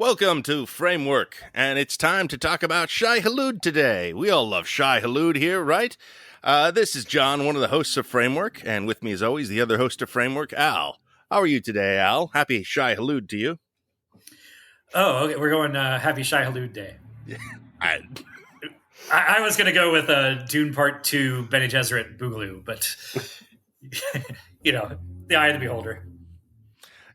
Welcome to Framework, and it's time to talk about Shai-Halud today. We all love Shai-Halud here, right? This is John, one of the hosts of Framework, and with me as always, the other host of Framework, Al. How are you today, Al? Happy Shai-Halud to you. Oh, okay. We're going Happy Shai-Halud Day. I was going to go with DUNE Part Two, Bene Gesserit Boogaloo, but the eye of the beholder.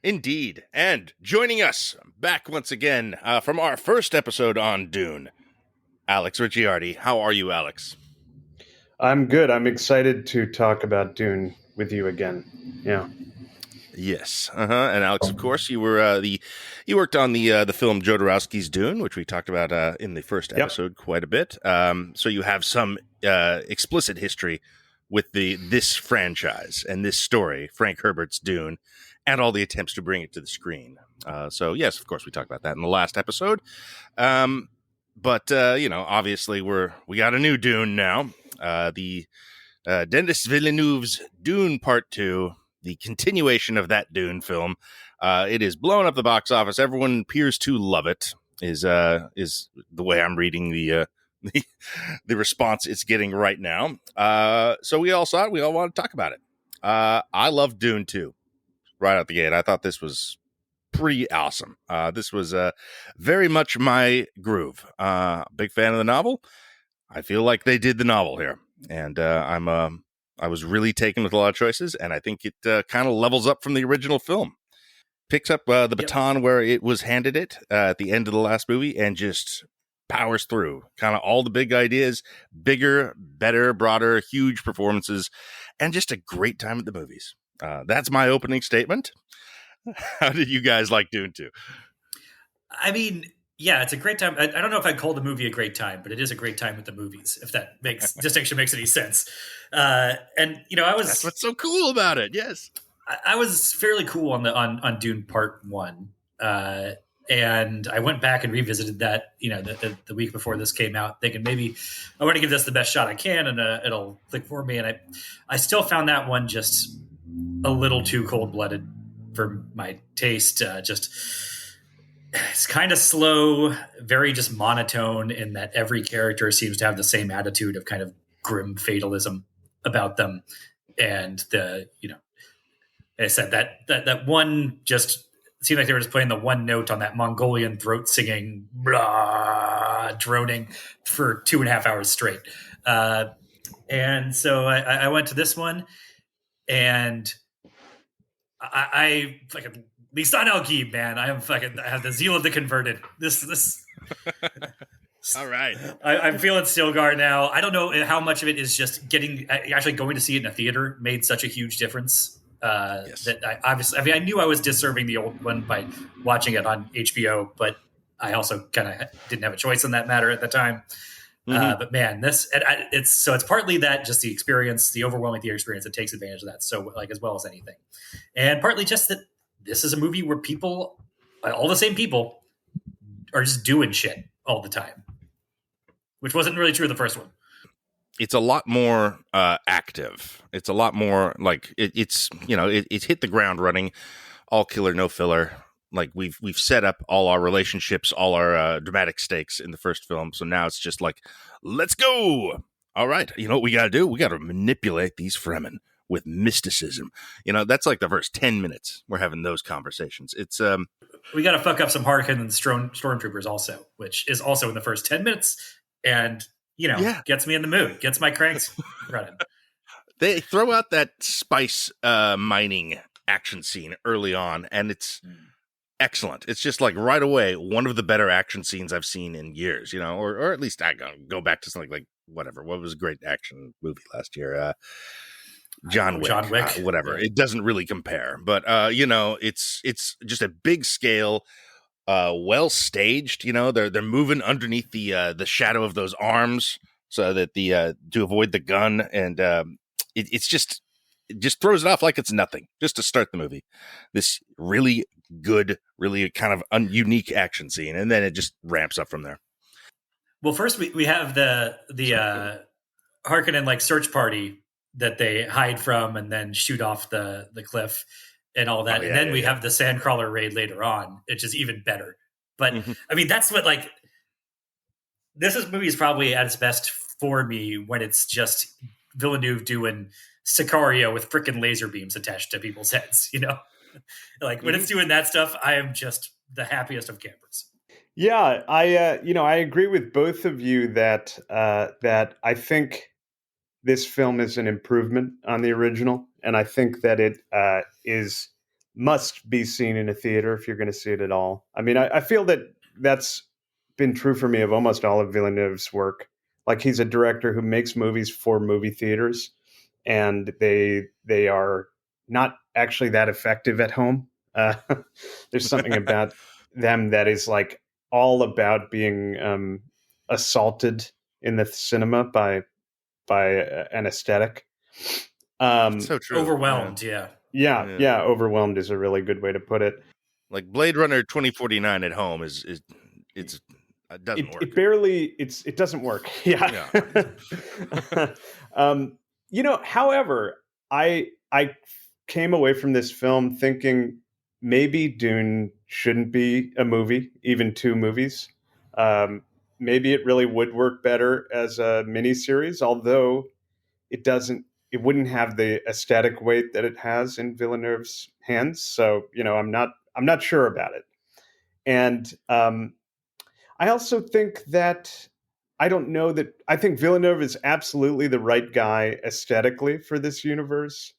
Indeed. And joining us back once again from our first episode on Dune, Alex Riccardi. How are you, Alex? I'm good. I'm excited to talk about Dune with you again. Yeah. Yes. And Alex, of course, you were you worked on the film Jodorowsky's Dune, which we talked about in the first episode quite a bit. So you have some explicit history with this franchise and this story, Frank Herbert's Dune, and all the attempts to bring it to the screen. So yes, of course, we talked about that in the last episode. But obviously we got a new Dune now. The Denis Villeneuve's Dune Part Two. The continuation of that Dune film. It is blowing up the box office. Everyone appears to love it. Is the way I'm reading the response it's getting right now. So we all saw it. We all want to talk about it. I love Dune 2 right out the gate. I thought this was pretty awesome. This was very much my groove. Big fan of the novel. I feel like they did the novel here, and I was really taken with a lot of choices, and I think it kind of levels up from the original film. Picks up the baton where it was handed it at the end of the last movie and just powers through. Kind of all the big ideas, bigger, better, broader, huge performances, and just a great time at the movies. That's my opening statement. How did you guys like Dune 2? I mean, yeah, it's a great time. I don't know if I'd call the movie a great time, but it is a great time with the movies, if that distinction makes any sense. That's what's so cool about it. Yes. I was fairly cool on Dune Part 1. And I went back and revisited that, the week before this came out, thinking maybe I want to give this the best shot I can and it'll click for me. And I still found that one just a little too cold-blooded for my taste. It's kind of slow, very just monotone in that every character seems to have the same attitude of kind of grim fatalism about them. And I said that one just seemed like they were just playing the one note on that Mongolian throat singing, blah, droning for 2.5 hours straight. And so I went to this one, and I fucking Lisan al-Ghib, man. I have the zeal of the converted. This. All right. I'm feeling Stilgar now. I don't know how much of it is just actually going to see it in a theater made such a huge difference. Yes. That I knew I was disserving the old one by watching it on HBO, but I also kind of didn't have a choice in that matter at the time. Mm-hmm. But man, it's partly that just the experience, the overwhelming theater experience that takes advantage of that. So as well as anything, and partly just that this is a movie where people, all the same people, are just doing shit all the time, which wasn't really true of the first one. It's a lot more active. It's a lot more like it's hit the ground running, all killer, no filler. Like we've set up all our relationships, all our dramatic stakes in the first film. So now it's just like, let's go. All right. You know what we got to do? We got to manipulate these Fremen with mysticism. That's like the first 10 minutes. We're having those conversations. It's we got to fuck up some Harkonnen and stormtroopers also, which is also in the first 10 minutes. And, gets me in the mood, gets my cranks running. They throw out that spice mining action scene early on, and it's excellent. It's just like right away, one of the better action scenes I've seen in years, or at least I go back to something like whatever. What was a great action movie last year? John Wick. Whatever. Yeah. It doesn't really compare, but it's just a big scale, well staged. They're moving underneath the shadow of those arms so that to avoid the gun, and it just throws it off like it's nothing just to start the movie. This really good, really kind of unique action scene, and then it just ramps up from there. Well, first we have the Harkonnen search party that they hide from and then shoot off the cliff and all that. And then we have the Sandcrawler raid later on, which is even better. But Mhm. I mean, that's what like movie is probably at its best for me when it's just Villeneuve doing Sicario with frickin' laser beams attached to people's heads. Like when it's doing that stuff, I am just the happiest of campers. Yeah, I agree with both of you that that I think this film is an improvement on the original, and I think that it is must be seen in a theater if you're going to see it at all. I mean, I feel that that's been true for me of almost all of Villeneuve's work. Like he's a director who makes movies for movie theaters, and they are not actually that effective at home. There's something about them that is like all about being assaulted in the cinema by an aesthetic. So true. Overwhelmed, yeah. Yeah, overwhelmed is a really good way to put it. Like Blade Runner 2049 at home is it doesn't work. It doesn't work. Yeah. However, I came away from this film thinking maybe Dune shouldn't be a movie, even two movies. Maybe it really would work better as a miniseries, although it wouldn't have the aesthetic weight that it has in Villeneuve's hands. So, I'm not sure about it. And I also think that I think Villeneuve is absolutely the right guy aesthetically for this universe,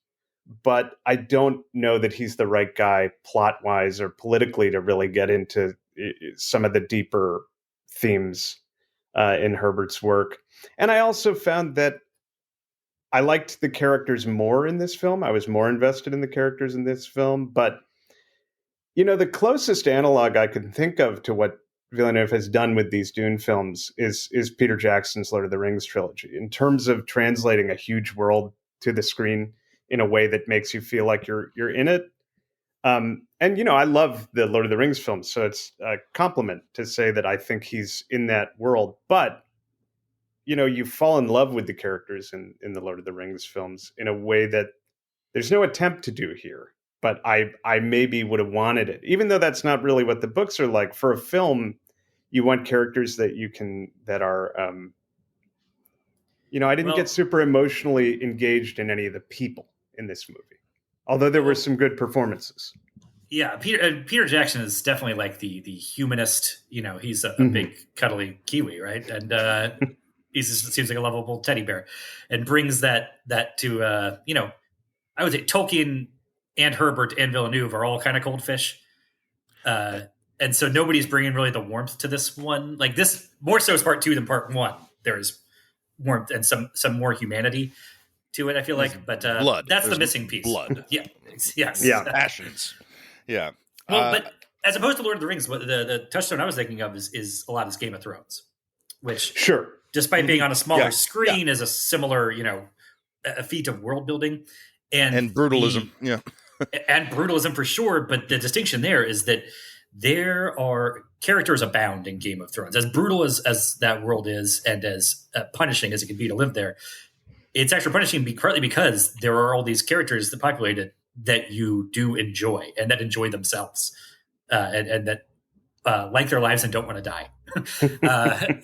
but I don't know that he's the right guy plot-wise or politically to really get into some of the deeper themes in Herbert's work. And I also found that I liked the characters more in this film. I was more invested in the characters in this film. But, the closest analog I can think of to what Villeneuve has done with these Dune films is Peter Jackson's Lord of the Rings trilogy, in terms of translating a huge world to the screen in a way that makes you feel like you're in it. And, I love the Lord of the Rings films, so it's a compliment to say that I think he's in that world. But you fall in love with the characters in the Lord of the Rings films in a way that there's no attempt to do here. But I maybe would have wanted it, even though that's not really what the books are like. For a film, you want characters that are, I didn't get super emotionally engaged in any of the people in this movie, although there were some good performances. Yeah, Peter Jackson is definitely like the humanist. He's a big cuddly Kiwi, right? And he just seems like a lovable teddy bear, and brings that to I would say Tolkien and Herbert and Villeneuve are all kind of cold fish, and so nobody's bringing really the warmth to this one. Like this, more so is part two than part one. There is warmth and some more humanity to it. I feel like, but blood. That's There's the missing piece. Blood. Yeah. Yes. Yeah. Passions. Yeah. Well, but as opposed to Lord of the Rings, the touchstone I was thinking of is a lot of Game of Thrones, which sure, despite being on a smaller screen, is a similar, a feat of world building and brutalism. And brutalism for sure. But the distinction there is that there are characters abound in Game of Thrones. As brutal as that world is, and as punishing as it can be to live there, it's actually punishing partly because there are all these characters that populate it that you do enjoy and that enjoy themselves and that like their lives and don't want to die.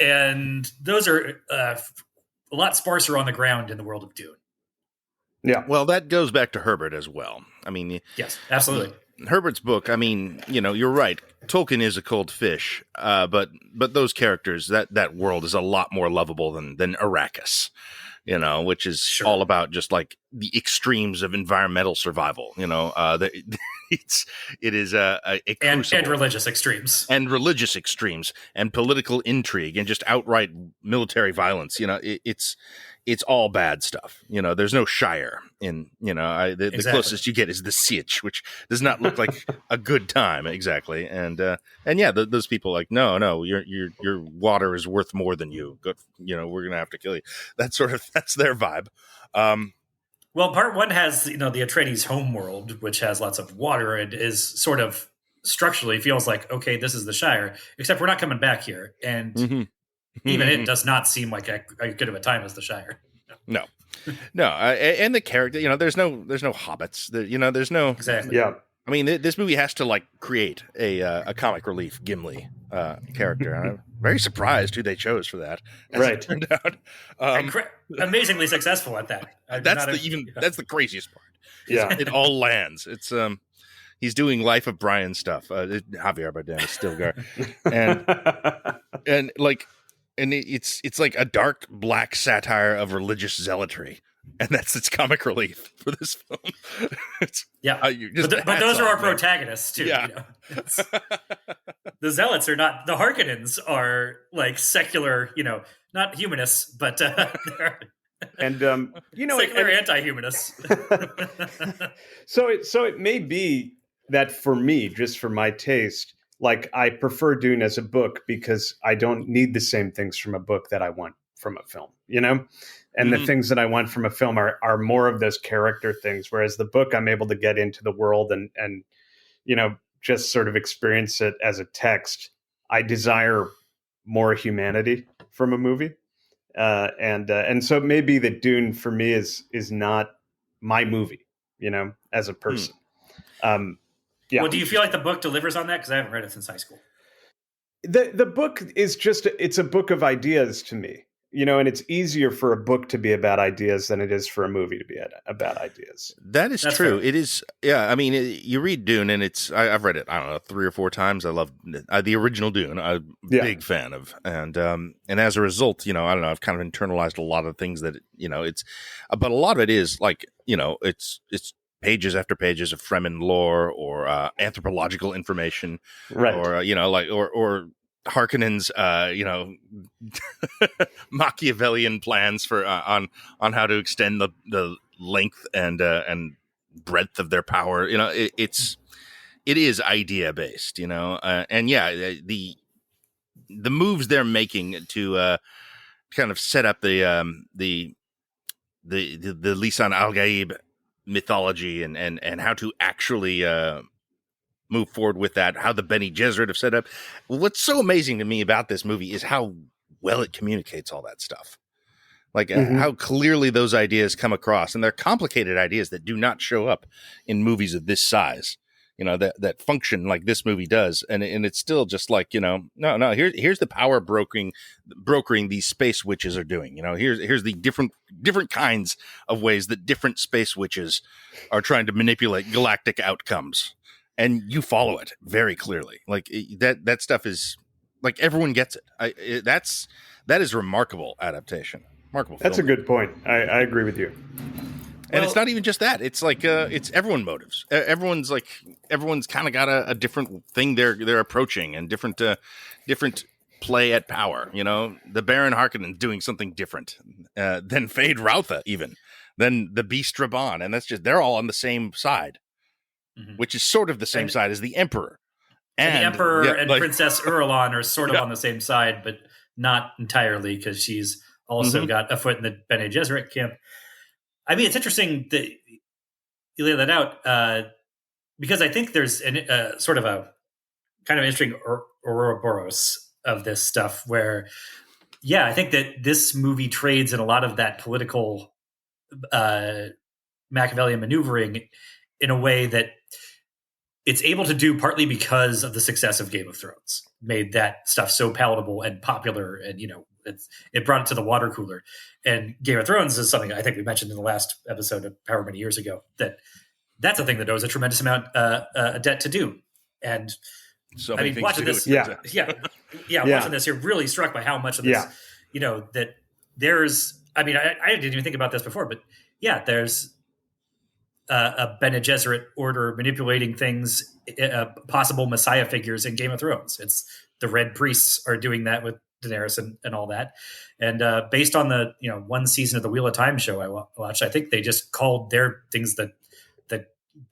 And those are a lot sparser on the ground in the world of Dune. Yeah. Well, that goes back to Herbert as well. I mean, yes, absolutely. Herbert's book, I mean, you're right. Tolkien is a cold fish, but those characters, that world is a lot more lovable than Arrakis, which is all about just like the extremes of environmental survival. It is a and religious extremes and political intrigue and just outright military violence. It's all bad stuff. There's no Shire in, the closest you get is the Sietch, which does not look like a good time. Exactly. And yeah, those people like, no, your water is worth more than you. Good. We're going to have to kill you. That's their vibe. Well, part one has, the Atreides homeworld, which has lots of water and is sort of structurally feels like, okay, this is the Shire, except we're not coming back here. And even it does not seem like a good of a time as the Shire. No. And the character, there's no hobbits. There's no exactly. Yeah. I mean, this movie has to like create a comic relief Gimli character. I'm very surprised who they chose for that. As Right. it turned out, Amazingly successful at that. that's the craziest part. Yeah. It all lands. It's he's doing Life of Brian stuff. Javier Bardem is Stilgar, and like, and it's like a dark black satire of religious zealotry. And that's its comic relief for this film. But those are our protagonists too. Yeah. You know? The zealots are not. The Harkonnens are like secular, not humanists, but they're and secular anti-humanists. So it may be that for me, just for my taste, like I prefer Dune as a book because I don't need the same things from a book that I want from a film, And the things that I want from a film are more of those character things, whereas the book I'm able to get into the world and just sort of experience it as a text. I desire more humanity from a movie, and so it may be that Dune for me is not my movie, as a person. Yeah. Well, do you feel like the book delivers on that? Because I haven't read it since high school. The book is it's a book of ideas to me. And it's easier for a book to be about ideas than it is for a movie to be about ideas. That's true. Fair. It is. Yeah. I mean, you read Dune and I've read it, I don't know, 3 or 4 times. I love the original Dune. I'm a big fan of. And as a result, I don't know, I've kind of internalized a lot of things that, but a lot of it is like, it's pages after pages of Fremen lore or anthropological information, right? Or, or Harkonnen's, Machiavellian plans for on how to extend the length and breadth of their power. It is idea based. And the moves they're making to kind of set up the Lisan Al Gaib mythology and how to actually move forward with that, how the Bene Gesserit have set up. What's so amazing to me about this movie is how well it communicates all that stuff. Like how clearly those ideas come across, and they're complicated ideas that do not show up in movies of this size, that function like this movie does. And it's still just like, no, here's the power brokering these space witches are doing. Here's the different kinds of ways that different space witches are trying to manipulate galactic outcomes. And you follow it very clearly. Like that stuff is like everyone gets it. That is remarkable adaptation. Remarkable. That's a good point. I agree with you. And it's not even just that. It's like it's everyone motives. Everyone's kind of got a different thing they're approaching and different play at power. The Baron Harkonnen doing something different than Fade Routha, even than the Beast Raban, and that's just they're all on the same side. Which is sort of the same side as the Emperor. And the Emperor and Princess Irulan are sort of on the same side, but not entirely, because she's also got a foot in the Bene Gesserit camp. I mean, it's interesting that you lay that out, because I think there's sort of a kind of interesting Ouroboros of this stuff where, I think that this movie trades in a lot of that political Machiavellian maneuvering in a way that it's able to do partly because of the success of Game of Thrones, made that stuff so palatable and popular. And, it brought it to the water cooler. And Game of Thrones is something I think we mentioned in the last episode of however many years ago, that's a thing that owes a tremendous amount a debt to Dune. And so I mean, watching this, watching this, you're really struck by how much of this, that there's, I mean, I didn't even think about this before, but there's a Bene Gesserit order manipulating things, possible Messiah figures in Game of Thrones. It's the Red Priests are doing that with Daenerys and all that. And based on the one season of the Wheel of Time show I watched, I think they just called their things the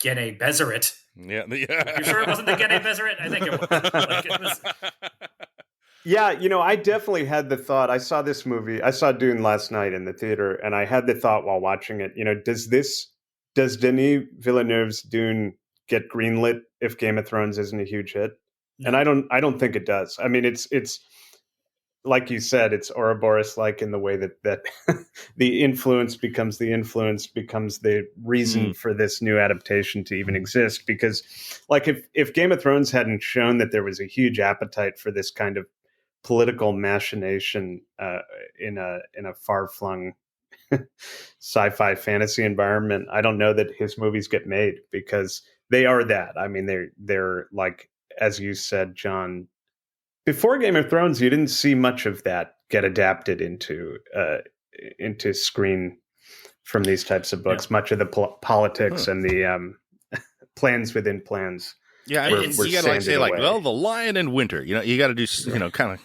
Gene Bezeret. Yeah, you sure it wasn't the Gene Bezeret? I think it was. Yeah, I definitely had the thought. I saw this movie. I saw Dune last night in the theater, and I had the thought while watching it. Does Denis Villeneuve's Dune get greenlit if Game of Thrones isn't a huge hit? No. And I don't think it does. I mean, it's like you said, it's Ouroboros like in the way that the influence becomes the reason for this new adaptation to even exist. Because like if Game of Thrones hadn't shown that there was a huge appetite for this kind of political machination in a far-flung sci-fi fantasy environment, I don't know that his movies get made, because they are that. I mean, they're like, as you said, John, before Game of Thrones, you didn't see much of that get adapted into screen from these types of books. Much of the politics and the plans within plans. Yeah, I mean, you got to like say like, well, the lion in winter. You got to do, kind of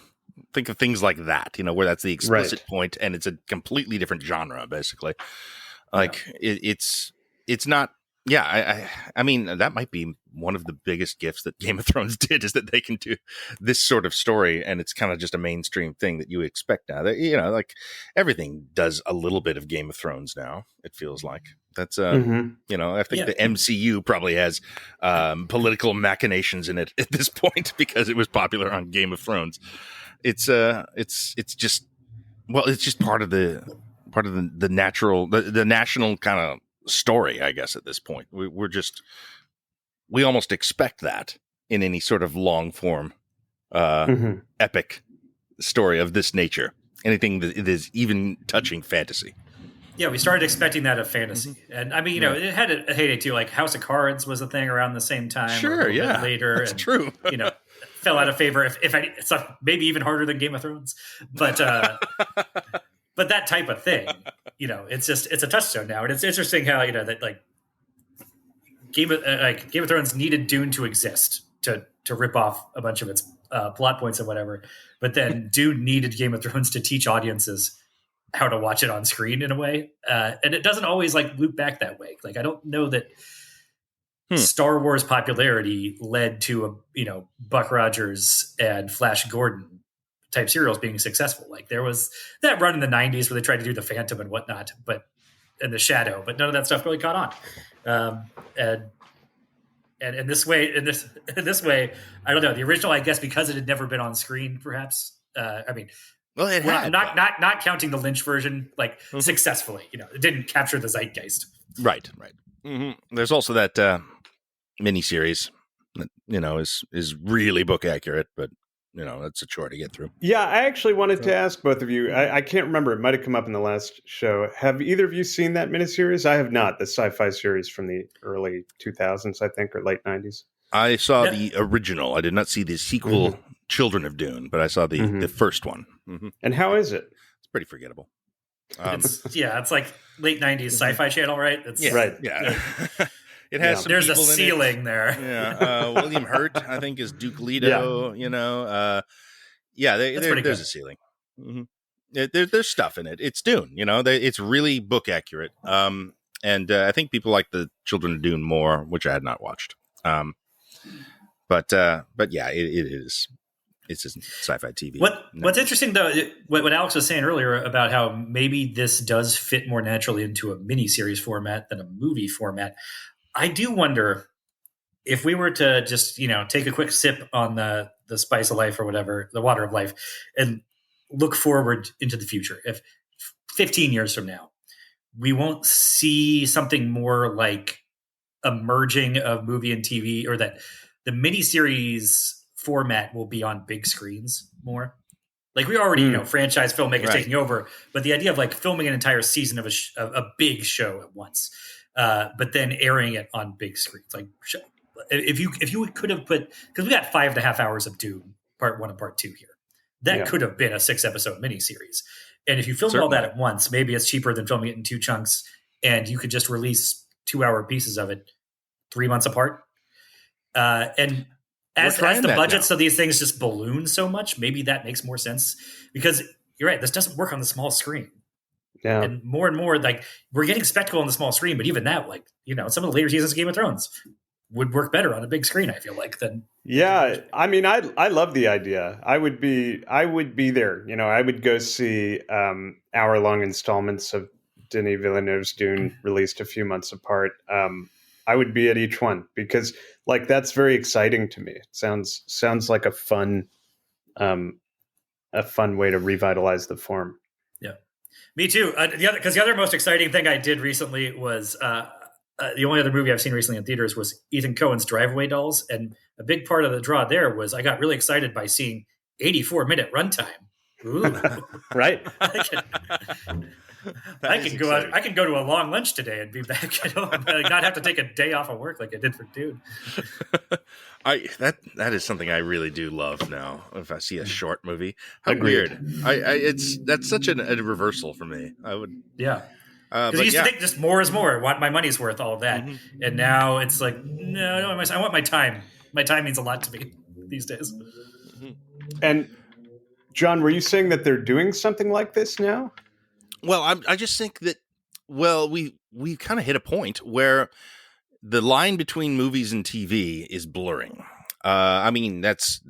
think of things like that. Where that's the explicit point, and it's a completely different genre, basically. Like it's not. Yeah, I mean, that might be one of the biggest gifts that Game of Thrones did, is that they can do this sort of story, and it's kind of just a mainstream thing that you expect now. Like everything does a little bit of Game of Thrones now, it feels like. That's, I think the MCU probably has political machinations in it at this point because it was popular on Game of Thrones. It's just part of the natural, the national kind of story, I guess. At this point, we almost expect that in any sort of long form epic story of this nature, anything that is even touching fantasy. Yeah, we started expecting that of fantasy, and I mean, it had a heyday too. Like House of Cards was a thing around the same time. Sure, yeah, later, that's true. Fell out of favor. If it's maybe even harder than Game of Thrones, but but that type of thing, it's a touchstone now, and it's interesting how that like Game of Thrones needed Dune to exist to rip off a bunch of its plot points and whatever, but then Dune needed Game of Thrones to teach audiences how to watch it on screen in a way, and it doesn't always like loop back that way. Like I don't know that Star Wars popularity led to Buck Rogers and Flash Gordon type serials being successful. Like there was that run in the 90s where they tried to do the Phantom and whatnot, and the Shadow, but none of that stuff really caught on. And in this way, I don't know. The original, I guess, because it had never been on screen, perhaps. I mean, well, it had, not counting the Lynch version, like successfully. It didn't capture the zeitgeist. Right. Mm-hmm. There's also that miniseries that is really book accurate, but it's a chore to get through. Yeah, I actually wanted to ask both of you. I can't remember. It might have come up in the last show. Have either of you seen that miniseries? I have not. The sci-fi series from the early 2000s, I think, or late 90s. I saw the original. I did not see the sequel, Children of Dune, but I saw the first one. Mm-hmm. And how is it? It's pretty forgettable. It's like late 90s Sci-Fi Channel, right? Right. Yeah. It has some there's a people in ceiling it. there. Yeah. William Hurt, I think, is Duke Leto. There's a ceiling. Mm-hmm. There's stuff in it. It's Dune. It's really book accurate. And I think people like the Children of Dune more, which I had not watched. But yeah, it is. It's just sci-fi TV. What's interesting though, what Alex was saying earlier about how maybe this does fit more naturally into a miniseries format than a movie format. I do wonder if we were to just, take a quick sip on the spice of life or whatever, the water of life, and look forward into the future. If 15 years from now, we won't see something more like a merging of movie and TV, or that the miniseries format will be on big screens more. Like we already, franchise filmmakers taking over, but the idea of like filming an entire season of a big show at once, but then airing it on big screens. Like if you could have put, because we got 5.5 hours of Dune Part 1 and Part 2 here, that could have been a 6-episode miniseries. And if you filmed all that at once, maybe it's cheaper than filming it in 2 chunks, and you could just release 2-hour pieces of it 3 months apart. And as the budgets of these things just balloon so much, maybe that makes more sense, because you're right. This doesn't work on the small screen. Yeah. And more, like we're getting spectacle on the small screen, but even that, like, some of the later seasons of Game of Thrones would work better on a big screen, I feel like, than. Yeah. I mean, I love the idea. I would be there. I would go see hour-long installments of Denis Villeneuve's Dune released a few months apart. I would be at each one, because like that's very exciting to me. It sounds like a fun a fun way to revitalize the form. Yeah, me too. The other most exciting thing I did recently was the only other movie I've seen recently in theaters was Ethan Coen's Driveway Dolls, and a big part of the draw there was I got really excited by seeing 84-minute runtime. Ooh, right. I can go out. I can go to a long lunch today and be back at home, and not have to take a day off of work like I did for Dune. That is something I really do love now. If I see a short movie, how Agreed. weird! That's such a reversal for me. I would, yeah. Because I used to think just more is more. I want my money's worth, all of that, and now it's like no, I want my time. My time means a lot to me these days. And John, were you saying that they're doing something like this now? Well, I just think that we kind of hit a point where the line between movies and TV is blurring. I mean, that's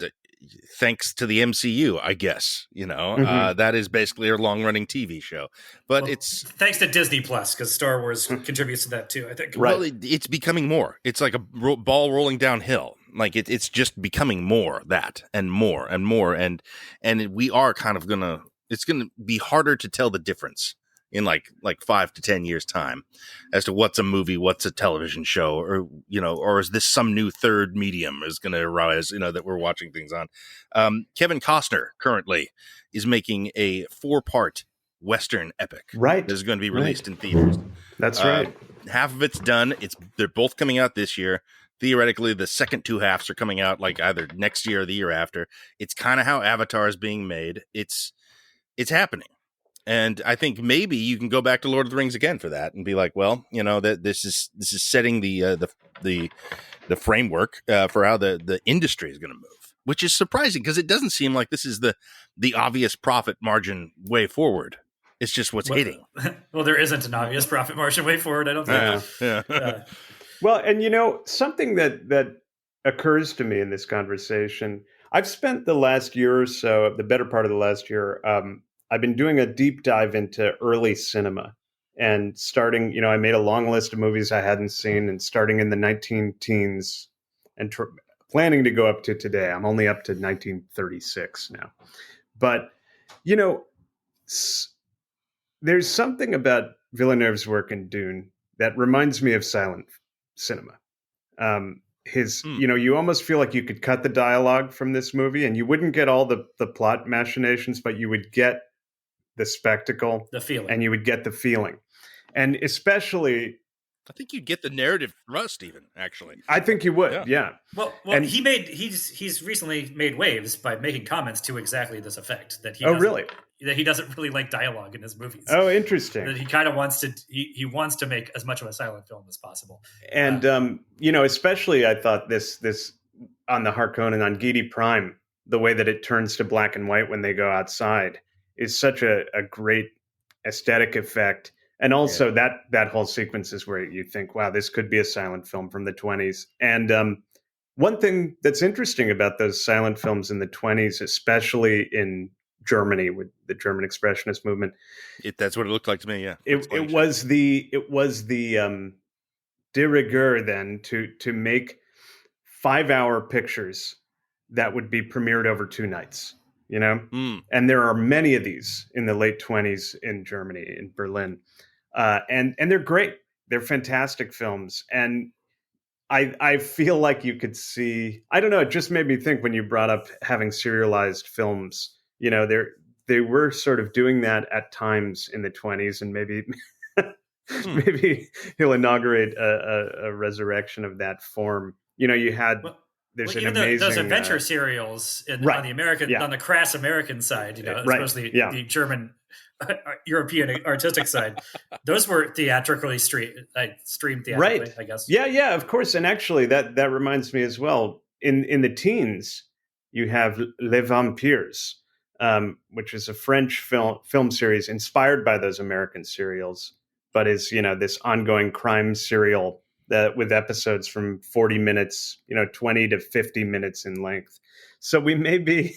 thanks to the MCU, I guess. That is basically a long-running TV show. But it's thanks to Disney Plus, because Star Wars contributes to that too, I think. Right. Well, it's becoming more. It's like a ball rolling downhill. Like it's just becoming more that and more and more, and we are kind of gonna. It's gonna be harder to tell the difference in like 5 to 10 years time as to what's a movie, what's a television show, or is this some new third medium is going to arise, that we're watching things on. Kevin Costner currently is making a 4-part Western epic. Right. That is going to be released in theaters. That's right. Half of it's done. They're both coming out this year. Theoretically, the second 2 halves are coming out like either next year or the year after. It's kind of how Avatar is being made. It's happening. And I think maybe you can go back to Lord of the Rings again for that and be like, well, that this is setting the framework for how the industry is going to move, which is surprising because it doesn't seem like this is the obvious profit margin way forward. It's just what's hitting. Well, there isn't an obvious profit margin way forward, I don't think. Yeah. Well, and something that occurs to me in this conversation, I've spent the last year or so, the better part of the last year, I've been doing a deep dive into early cinema and starting, I made a long list of movies I hadn't seen and starting in the 19-teens and planning to go up to today. I'm only up to 1936 now. But, there's something about Villeneuve's work in Dune that reminds me of silent cinema. You almost feel like you could cut the dialogue from this movie and you wouldn't get all the plot machinations, but you would get the spectacle, the feeling, and you would get the feeling. And especially, I think you'd get the narrative thrust even, actually. I think you would. Yeah. Well, and he's recently made waves by making comments to exactly this effect that he doesn't really like dialogue in his movies. Oh, interesting. That he kind of wants to he wants to make as much of a silent film as possible. And especially I thought this on the Harkonnen on Giedi Prime, the way that it turns to black and white when they go outside is such a great aesthetic effect. And also that whole sequence is where you think, wow, this could be a silent film from the 1920s. And one thing that's interesting about those silent films in the 1920s, especially in Germany with the German Expressionist movement, that's what it looked like to me. Yeah, it was the de rigueur then to make 5-hour pictures that would be premiered over 2 nights. And there are many of these in the late 1920s in Germany, in Berlin, and they're great. They're fantastic films, and I feel like you could see. I don't know. It just made me think when you brought up having serialized films. They were sort of doing that at times in the 1920s, and maybe he'll inaugurate a resurrection of that form. You had. There's an amazing those adventure serials on the American on the crass American side, as opposed to the German European artistic side. Those were theatrically streamed theatrically, I guess. Yeah, of course. And actually, that reminds me as well. In the teens, you have Les Vampires, which is a French film series inspired by those American serials, but is this ongoing crime serial that with episodes from 40 minutes, 20 to 50 minutes in length. So we may be,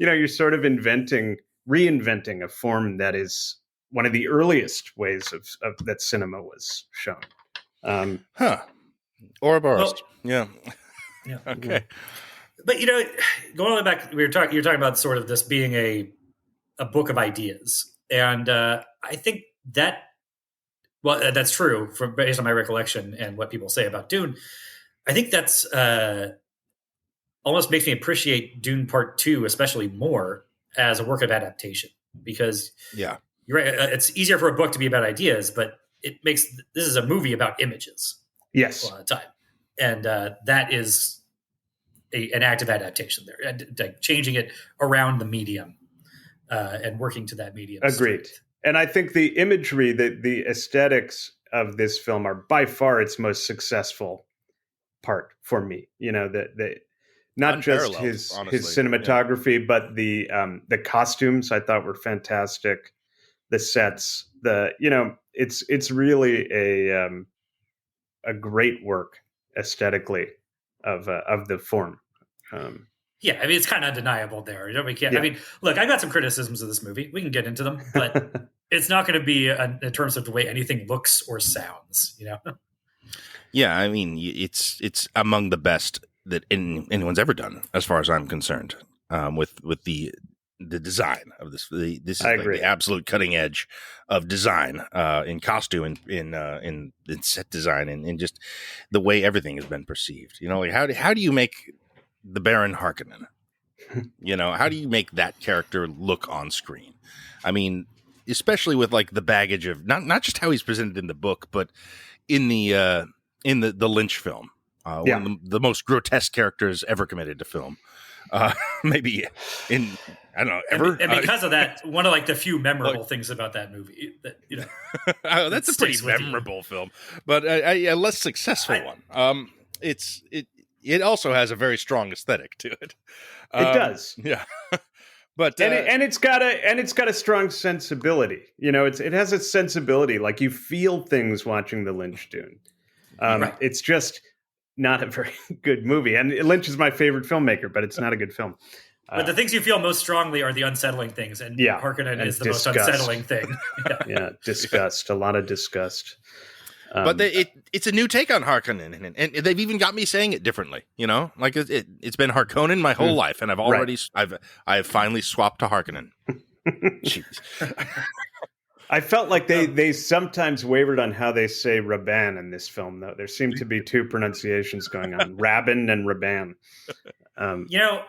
you're sort of reinventing a form that is one of the earliest ways of that cinema was shown. Ouroboros. Yeah. Okay. But going all the way back, you're talking about sort of this being a a book of ideas, and I think that that's true based on my recollection and what people say about Dune. I think that's almost makes me appreciate Dune Part Two especially more as a work of adaptation, because Yeah. you're right. It's easier for a book to be about ideas, but this is a movie about images. Yes. A lot of time, and that is an active adaptation there, like changing it around the medium and working to that medium. Agreed. Strength. And I think the imagery, the aesthetics of this film are by far its most successful part for me. You know, the not just his cinematography, but the costumes I thought were fantastic. The sets, it's really a great work aesthetically of the form. Yeah, I mean, it's kind of undeniable there. We can't. Yeah. I mean, look, I got some criticisms of this movie. We can get into them, but it's not going to be in terms of the way anything looks or sounds. You know. Yeah, I mean, it's among the best that anyone's ever done, as far as I'm concerned. With the design of this, this is like the absolute cutting edge of design in costume, in set design, and just the way everything has been perceived. You know, like how do you make the Baron Harkonnen? You know, how do you make that character look on screen? I mean, especially with like the baggage of not just how he's presented in the book, but in the Lynch film, one of the most grotesque characters ever committed to film. Maybe I don't know, ever. And because of that, one of like the few memorable things about that movie, that, you know, that's a pretty memorable film, but a less successful one. It also has a very strong aesthetic to it. It does, yeah. But and it's got a strong sensibility. You know, it has a sensibility. Like you feel things watching the Lynch Dune. Right. It's just not a very good movie. And Lynch is my favorite filmmaker, but it's not a good film. But the things you feel most strongly are the unsettling things, and Harkonnen is the most unsettling thing. Yeah, disgust. A lot of disgust. But it's a new take on Harkonnen, and they've even got me saying it differently. You know, like it's been Harkonnen my whole life, and I've finally swapped to Harkonnen. Jeez. I felt like they sometimes wavered on how they say Raban in this film, though. There seemed to be two pronunciations going on, Rabin and Raban. You know,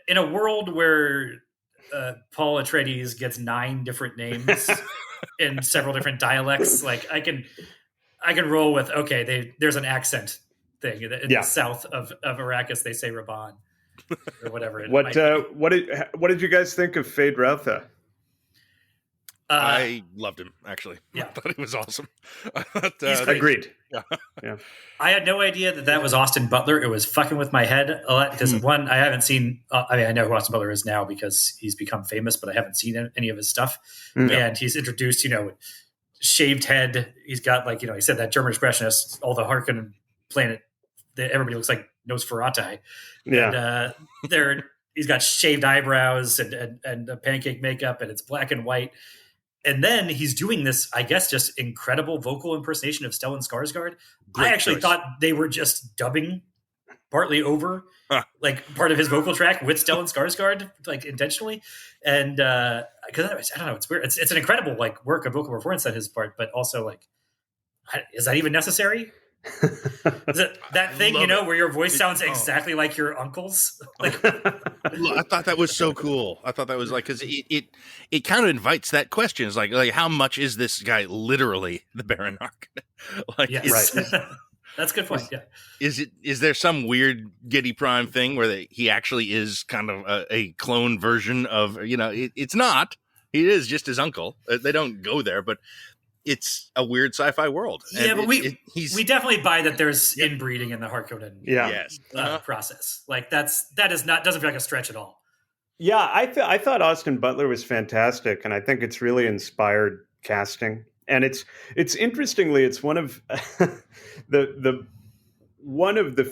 in a world where Paul Atreides gets 9 different names in several different dialects, like I can roll with, okay, there's an accent thing. In the south of Arrakis, they say Raban or whatever. What did you guys think of Fade Rautha? I loved him, actually. Yeah. I thought he was awesome. Agreed. Yeah. I had no idea that was Austin Butler. It was fucking with my head a lot because one, I haven't seen. I know who Austin Butler is now because he's become famous, but I haven't seen any of his stuff. And he's introduced, shaved head. He's got he said that German expressionist. All the Harkonnen planet, everybody looks like Nosferatu. Yeah. And he's got shaved eyebrows and pancake makeup, and it's black and white. And then he's doing this, I guess, just incredible vocal impersonation of Stellan Skarsgård. I actually thought they were just dubbing partly over, like part of his vocal track with Stellan Skarsgård, like intentionally. And because I don't know, it's weird. It's an incredible work of vocal performance on his part, but also is that even necessary? Is it that thing where your voice sounds exactly like your uncle's? I thought that was so cool. I thought that was because it kind of invites that question. It's like how much is this guy literally the Baron Harkonnen? Yes. Right. That's a good point. Yeah. Is there some weird Giddy Prime thing where he actually is kind of a clone version of it's not. He is just his uncle. They don't go there, but it's a weird sci-fi world. Yeah, but we definitely buy that there's inbreeding in the Harkonnen process. Doesn't feel like a stretch at all. Yeah, I thought Austin Butler was fantastic, and I think it's really inspired casting. And it's interestingly, it's one of the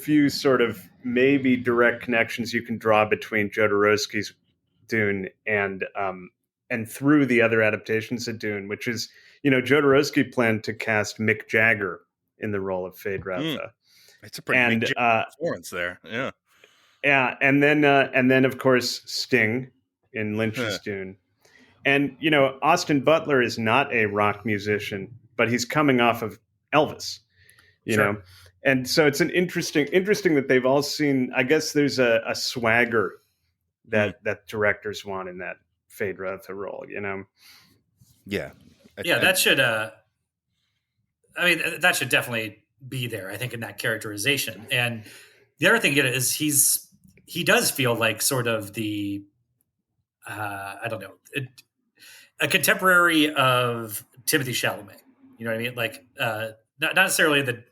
few sort of maybe direct connections you can draw between Jodorowsky's Dune and through the other adaptations of Dune, which is Jodorowsky planned to cast Mick Jagger in the role of Fade Rautha. It's a pretty big performance there. Yeah. Yeah, and then of course Sting in Lynch's Dune. And, Austin Butler is not a rock musician, but he's coming off of Elvis, you know? And so it's an interesting that they've all seen, I guess there's a swagger that directors want in that Feyd-Rautha role, Yeah. That should, that should definitely be there, I think, in that characterization. And the other thing is he does feel like sort of the, I don't know, a contemporary of Timothée Chalamet. You know what I mean? Like, not necessarily the,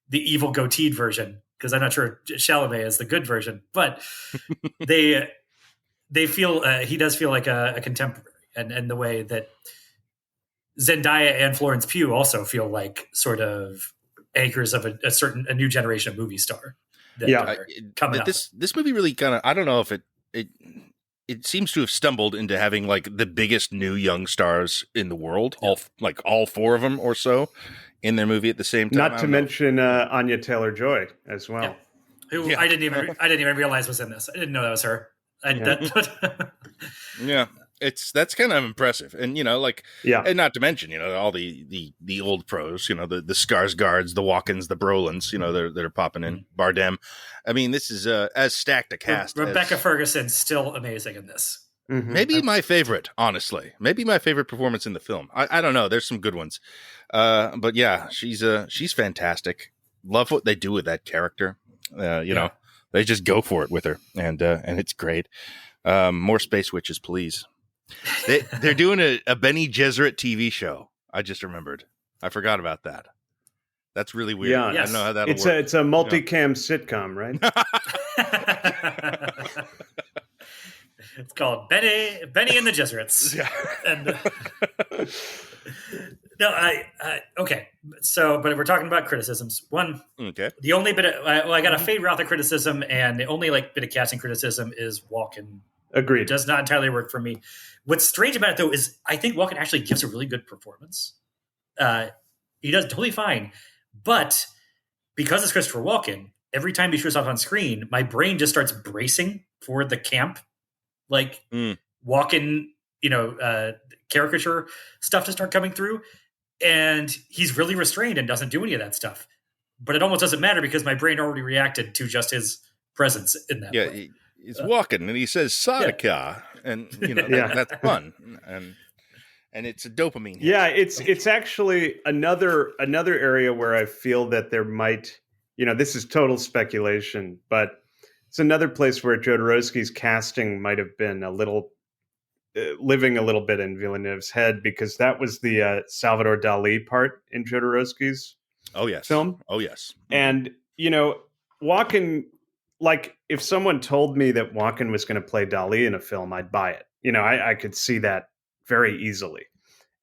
the evil goateed version, because I'm not sure Chalamet is the good version, but they feel, he does feel like a contemporary, and the way that Zendaya and Florence Pugh also feel like sort of anchors of a new generation of movie star. Coming up. This movie really kind of, I don't know if it seems to have stumbled into having like the biggest new young stars in the world, all four of them or so in their movie at the same time. Not to mention Anya Taylor-Joy as well. Yeah. Who I didn't even realize was in this. I didn't know that was her. That's kind of impressive. And, and not to mention, all the old pros, the Skarsgårds, the Walkens, the Brolins, that are popping in, Bardem. I mean, this is as stacked a cast. Rebecca Ferguson's still amazing in this. Mm-hmm. Maybe my favorite, honestly. Maybe my favorite performance in the film. I don't know. There's some good ones. But yeah, she's fantastic. Love what they do with that character. They just go for it with her, and it's great. More Space Witches, please. They're doing a Benny Gesserit TV show. I just remembered. I forgot about that. That's really weird. Yeah, I don't know how that'll work. It's a multicam sitcom, right? It's called Benny and the Gesserits. Yeah. And, okay. So, but if we're talking about criticisms, the only bit of, I got a Feyd-Rautha criticism, and the only bit of casting criticism is Walken. Agreed. It does not entirely work for me. What's strange about it, though, is I think Walken actually gives a really good performance. He does totally fine. But because it's Christopher Walken, every time he shows up on screen, my brain just starts bracing for the camp, Walken, caricature stuff to start coming through. And he's really restrained and doesn't do any of that stuff. But it almost doesn't matter because my brain already reacted to just his presence in that. Yeah, he's walking and he says Sadaka, and that's fun, and it's a dopamine hit. Yeah, it's actually another area where I feel that there might, this is total speculation, but it's another place where Jodorowsky's casting might have been a little living a little bit in Villeneuve's head, because that was the Salvador Dali part in Jodorowsky's film. Oh yes, and Walken. Like, if someone told me that Walken was going to play Dali in a film, I'd buy it. I could see that very easily.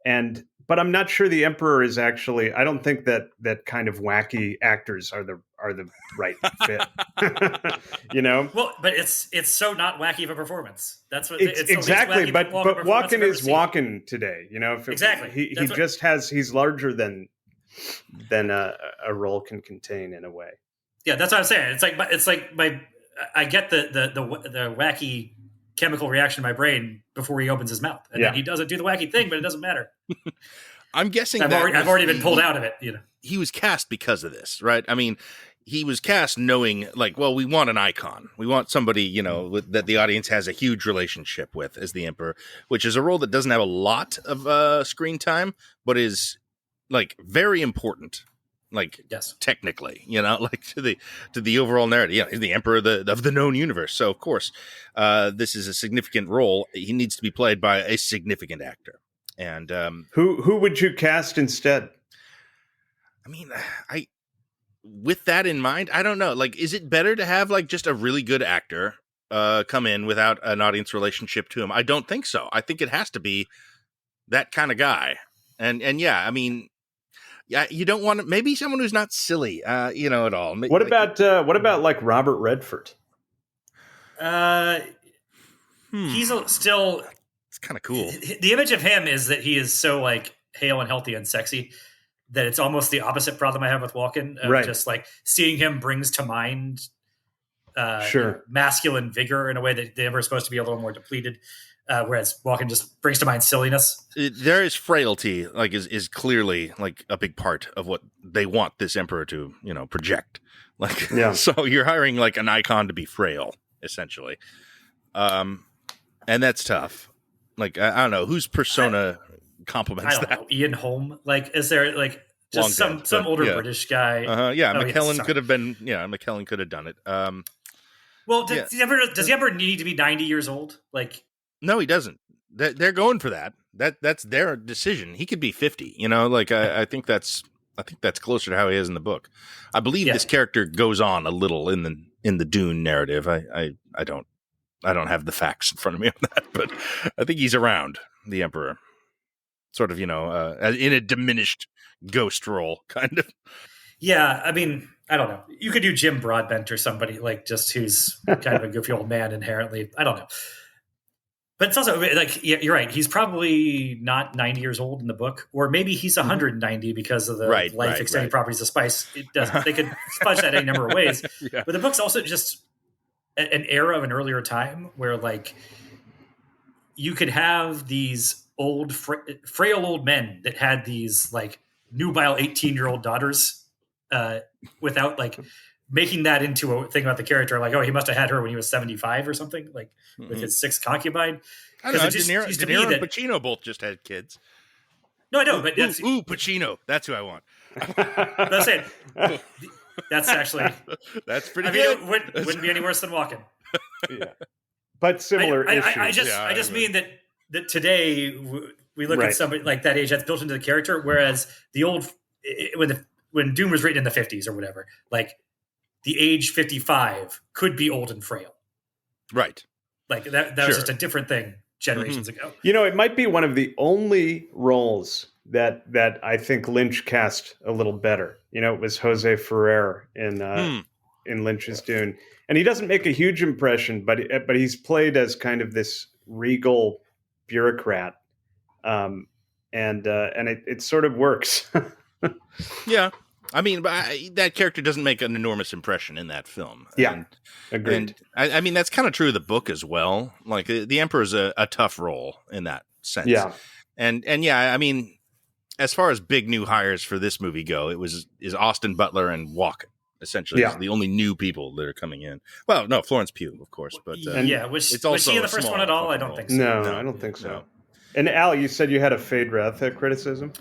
But I'm not sure the Emperor is actually. I don't think that kind of wacky actors are the right fit. Well, but it's so not wacky of a perforance. That's what it's exactly. But Walken is Walken today. Exactly. He's larger than a role can contain in a way. Yeah, that's what I'm saying. It's like I get the wacky chemical reaction in my brain before he opens his mouth, and then he doesn't do the wacky thing, but it doesn't matter. I'm guessing I've already been pulled out of it. He was cast because of this, right? I mean, he was cast knowing, we want an icon, we want somebody that the audience has a huge relationship with as the Emperor, which is a role that doesn't have a lot of screen time, but is very important. Yes, technically, to the overall narrative. Yeah, he's the Emperor of the known universe. So of course, this is a significant role. He needs to be played by a significant actor. And who would you cast instead? I mean, with that in mind, I don't know. Is it better to have just a really good actor come in without an audience relationship to him? I don't think so. I think it has to be that kind of guy. And yeah, I mean. Yeah, you don't want to. Maybe someone who's not silly, at all. What about Robert Redford? He's still. It's kind of cool. The image of him is that he is so hale and healthy and sexy that it's almost the opposite problem I have with Walken. Right. Just seeing him brings to mind, masculine vigor in a way that they were supposed to be a little more depleted. whereas Walken just brings to mind silliness. There is frailty, like is clearly like a big part of what they want this emperor to, project. Like, so you're hiring like an icon to be frail, essentially, and that's tough. Like, I don't know whose persona complements that. Know. Ian Holm, like, is there like just some older British guy? McKellen could have been. Yeah, McKellen could have done it. Well, does he ever need to be 90 years old? Like, no, he doesn't. They're going for that. That's their decision. He could be 50. Like I think that's closer to how he is in the book. I believe this character goes on a little in the Dune narrative. I don't have the facts in front of me on that, but I think he's around the Emperor, sort of in a diminished ghost role, kind of. Yeah, I mean, I don't know. You could do Jim Broadbent or somebody like just who's kind of a goofy old man inherently. I don't know. But it's also like, you're right. He's probably not 90 years old in the book, or maybe he's 190 because of the life extending properties of spice. They could fudge that any number of ways. Yeah. But the book's also just an era of an earlier time where like you could have these old, frail old men that had these like nubile 18-year-old daughters without like making that into a thing about the character, like, oh, he must have had her when he was 75 or something, like with his sixth concubine. I don't know. De Niro and Pacino both just had kids. No, I know, but that's Pacino. That's who I want. That's it. That's actually that's pretty good. It wouldn't be any worse than Walken. Yeah, but similar issues. I just mean that today we look at somebody like that age that's built into the character, whereas the old when Dune was written in the 50s or whatever, like. The age 55 could be old and frail. Right. Like that was just a different thing generations ago. It might be one of the only roles that I think Lynch cast a little better. It was Jose Ferrer in Lynch's Dune. And he doesn't make a huge impression, but he's played as kind of this regal bureaucrat. And it sort of works. Yeah. I mean, that character doesn't make an enormous impression in that film. Yeah, agreed. And I mean, that's kind of true of the book as well. Like, the Emperor's a tough role in that sense. Yeah. And yeah, I mean, as far as big new hires for this movie go, is Austin Butler and Walken, essentially. Yeah. The only new people that are coming in. Well, no, Florence Pugh, of course. But was she in the first one at all? I don't think so. No, I don't think so. No. And Al, you said you had a Fade Ratha criticism?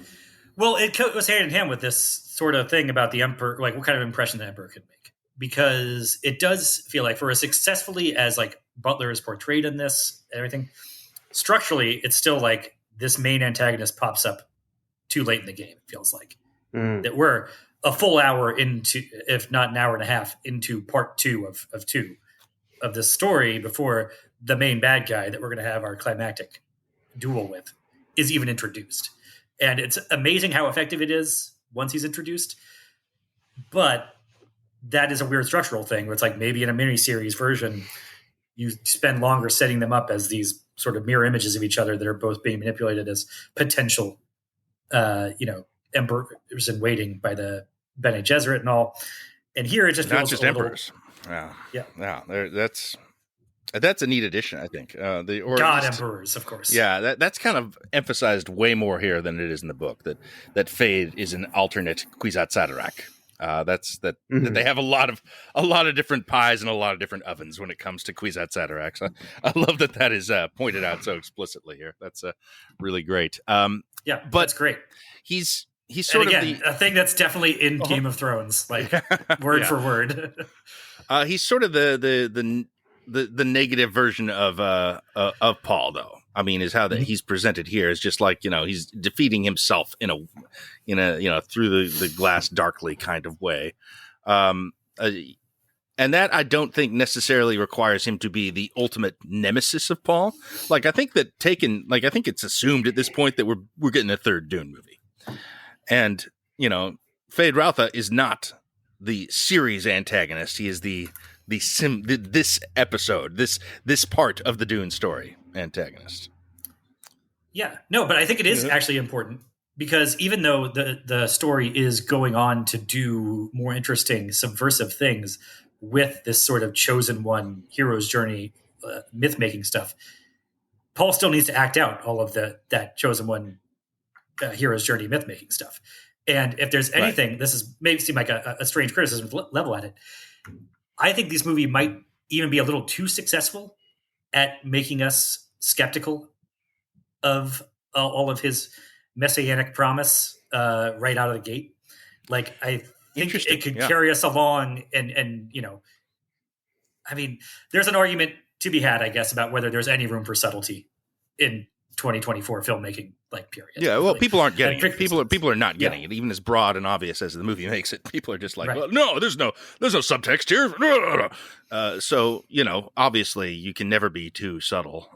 Well, it goes hand in hand with this sort of thing about the Emperor, like what kind of impression the Emperor could make. Because it does feel like for as successfully as like Butler is portrayed in this and everything, structurally, it's still like this main antagonist pops up too late in the game, it feels like. That we're a full hour into, if not an hour and a half, into part two of this story before the main bad guy that we're going to have our climactic duel with is even introduced. And it's amazing how effective it is once he's introduced. But that is a weird structural thing where it's like maybe in a miniseries version, you spend longer setting them up as these sort of mirror images of each other that are both being manipulated as potential, emperors in waiting by the Bene Gesserit and all. And here it just feels not just emperors. That's a neat addition, I think. God emperors, of course. Yeah, that's kind of emphasized way more here than it is in the book. That Fade is an alternate Kwisatz Haderach. That they have a lot of different pies and a lot of different ovens when it comes to Kwisatz Haderach. So I love that is pointed out so explicitly here. That's really great. But that's great. He's sort of a thing that's definitely in Game of Thrones, like word for word. He's sort of the negative version of Paul, though. I mean, is how that he's presented here is just like, he's defeating himself in a through the glass darkly kind of way. And that I don't think necessarily requires him to be the ultimate nemesis of Paul. Like, I think I think it's assumed at this point that we're getting a third Dune movie. And, Fade Ratha is not the series antagonist. He is this episode, this part of the Dune story antagonist. Yeah, no, but I think it is actually important because even though the story is going on to do more interesting, subversive things with this sort of chosen one hero's journey, myth making stuff, Paul still needs to act out all of that chosen one hero's journey myth making stuff. And if there's anything, this is maybe seem like a strange criticism level at it. I think this movie might even be a little too successful at making us skeptical of all of his messianic promise right out of the gate. Like, I think it could carry us along, and I mean, there's an argument to be had, I guess, about whether there's any room for subtlety in 2024 filmmaking period. Yeah, well, people aren't getting it. People are not getting it, even as broad and obvious as the movie makes it. People are just like, well, no, there's no subtext here. So, obviously you can never be too subtle,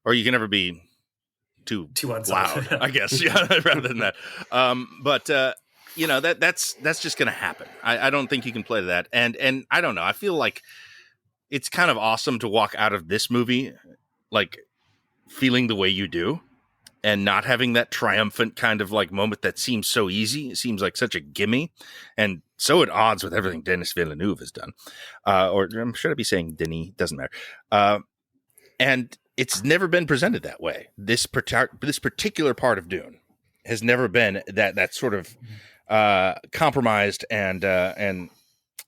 or you can never be too loud, I guess, rather than that. But that's just going to happen. I don't think you can play to that. And I don't know. I feel like it's kind of awesome to walk out of this movie feeling the way you do, and not having that triumphant kind of moment that seems so easy. It seems like such a gimme, and so at odds with everything Denis Villeneuve has done. Or should I be saying Denis? Doesn't matter. And it's never been presented that way. This particular part of Dune has never been that sort of compromised and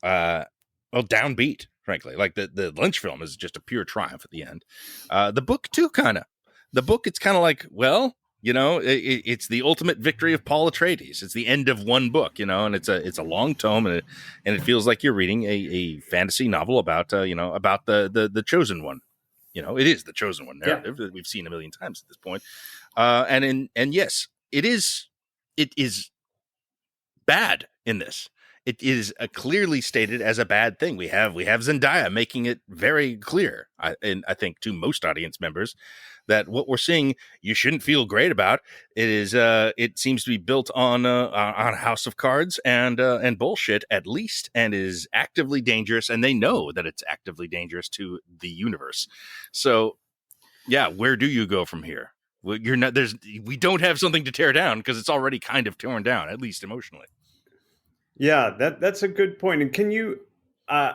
downbeat. Frankly, the Lynch film is just a pure triumph at the end. The book too, kind of. The book, it's kind of it's the ultimate victory of Paul Atreides. It's the end of one book, and it's a long tome, and it feels like you're reading a fantasy novel about the chosen one. It is the chosen one narrative that we've seen a million times at this point. And yes, it is bad in this. It is clearly stated as a bad thing. We have Zendaya making it very clear, I think, to most audience members, that what we're seeing you shouldn't feel great about. It is it seems to be built on a house of cards and bullshit at least, and is actively dangerous, and they know that it's actively dangerous to the universe. So, yeah, where do you go from here? Well, we don't have something to tear down because it's already kind of torn down, at least emotionally. Yeah, that's a good point. And can you, I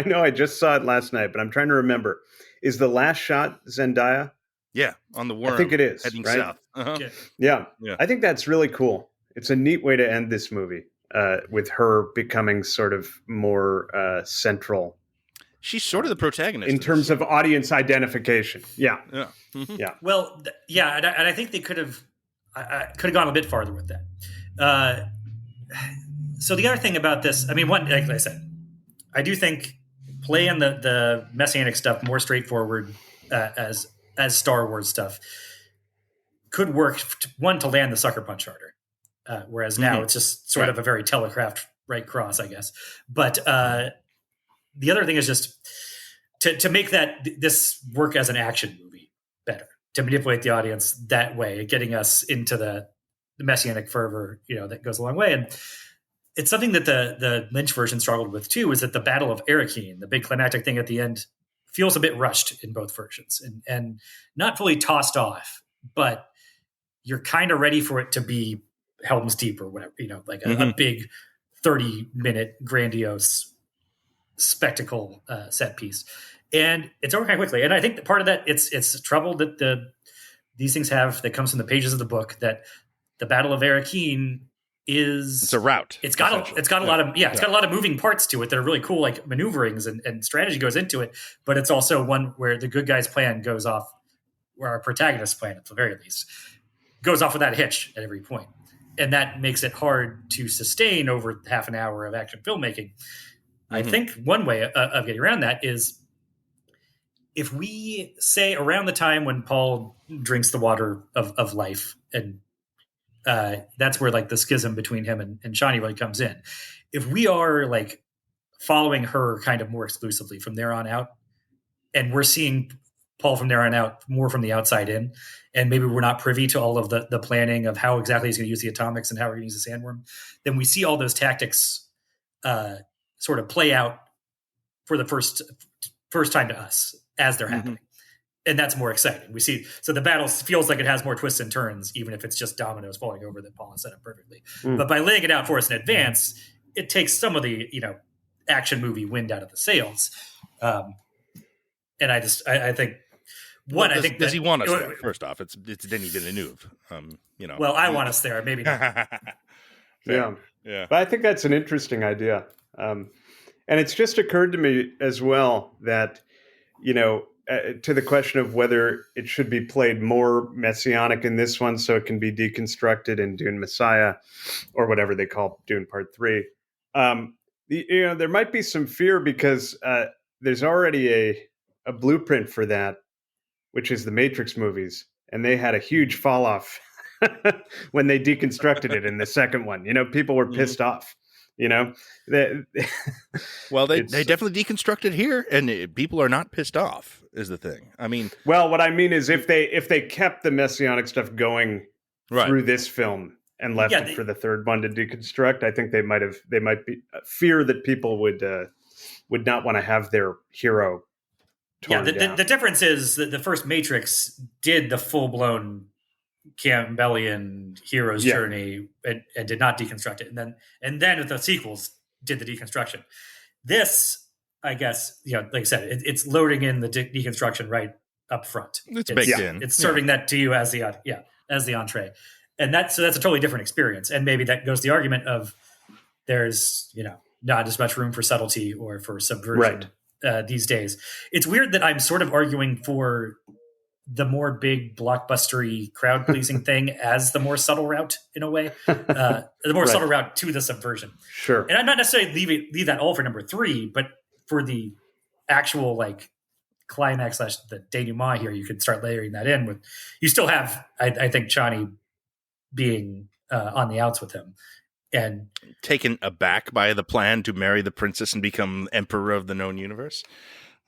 know I just saw it last night, but I'm trying to remember. Is the last shot Zendaya? Yeah, on the worm. I think it is, heading right? south. Uh-huh. Yeah. I think that's really cool. It's a neat way to end this movie, with her becoming sort of more central. She's sort of the protagonist in terms of audience identification. Yeah. Mm-hmm. Yeah. Well, and I think they could have gone a bit farther with that. So the other thing about this, I mean, like I said, I do think playing the messianic stuff more straightforward as Star Wars stuff could work. To land the sucker punch harder, whereas now it's just sort of a very telegraphed right cross, I guess. But the other thing is just to make this work as an action movie better, to manipulate the audience that way, getting us into the messianic fervor, that goes a long way. And it's something that the Lynch version struggled with too, is that the Battle of Arrakis, the big climactic thing at the end, feels a bit rushed in both versions and not fully tossed off, but you're kind of ready for it to be Helm's Deep or whatever, a big 30-minute grandiose spectacle set piece. And it's over kind of quickly. And I think that part of that, it's trouble that these things have that comes from the pages of the book, that the Battle of Arrakis it's a route. It's got a lot of moving parts to it that are really cool, like maneuverings and strategy goes into it. But it's also one where the good guy's plan goes off, where our protagonist's plan, at the very least, goes off without a hitch at every point. And that makes it hard to sustain over half an hour of action filmmaking. I think one way of getting around that is if we say around the time when Paul drinks the water of life, and that's where the schism between him and Shani really comes in. If we are following her kind of more exclusively from there on out, and we're seeing Paul from there on out more from the outside in, and maybe we're not privy to all of the planning of how exactly he's going to use the atomics and how we're going to use the sandworm, then we see all those tactics sort of play out for the first time to us as they're happening. And that's more exciting. We see, so the battle feels like it has more twists and turns, even if it's just dominoes falling over that Paul has set up perfectly. But by laying it out for us in advance, it takes some of the, action movie wind out of the sails. And I think One, I think does he want us there? First off, it's Denis Villeneuve. Well, I want us there. Maybe not. Yeah. Yeah. But I think that's an interesting idea. And it's just occurred to me as well that, to the question of whether it should be played more messianic in this one so it can be deconstructed in Dune Messiah or whatever they call Dune Part 3. There might be some fear because there's already a blueprint for that, which is the Matrix movies. And they had a huge fall off when they deconstructed it in the second one. People were pissed off. Well, they definitely deconstructed here, and people are not pissed off. Is the thing. I mean, well, what I mean is if they kept the messianic stuff going through this film and left it for the third one to deconstruct, I think they might be fear that people would not want to have their hero torn down. The difference is that the first Matrix did the full blown Campbellian hero's journey and did not deconstruct it, and then with the sequels did the deconstruction. This, I guess, like I said, it's loading in the deconstruction right up front. It's baked in. It's serving that to you as the entree, and that's a totally different experience. And maybe that goes to the argument of there's not as much room for subtlety or for subversion these days. It's weird that I'm sort of arguing for the more big blockbustery crowd pleasing thing as the more subtle route in a way, the more subtle route to the subversion. Sure. And I'm not necessarily leave that all for number 3, but for the actual climax / the denouement here, you could start layering that in with, you still have, I think, Chani being on the outs with him and taken aback by the plan to marry the princess and become emperor of the known universe.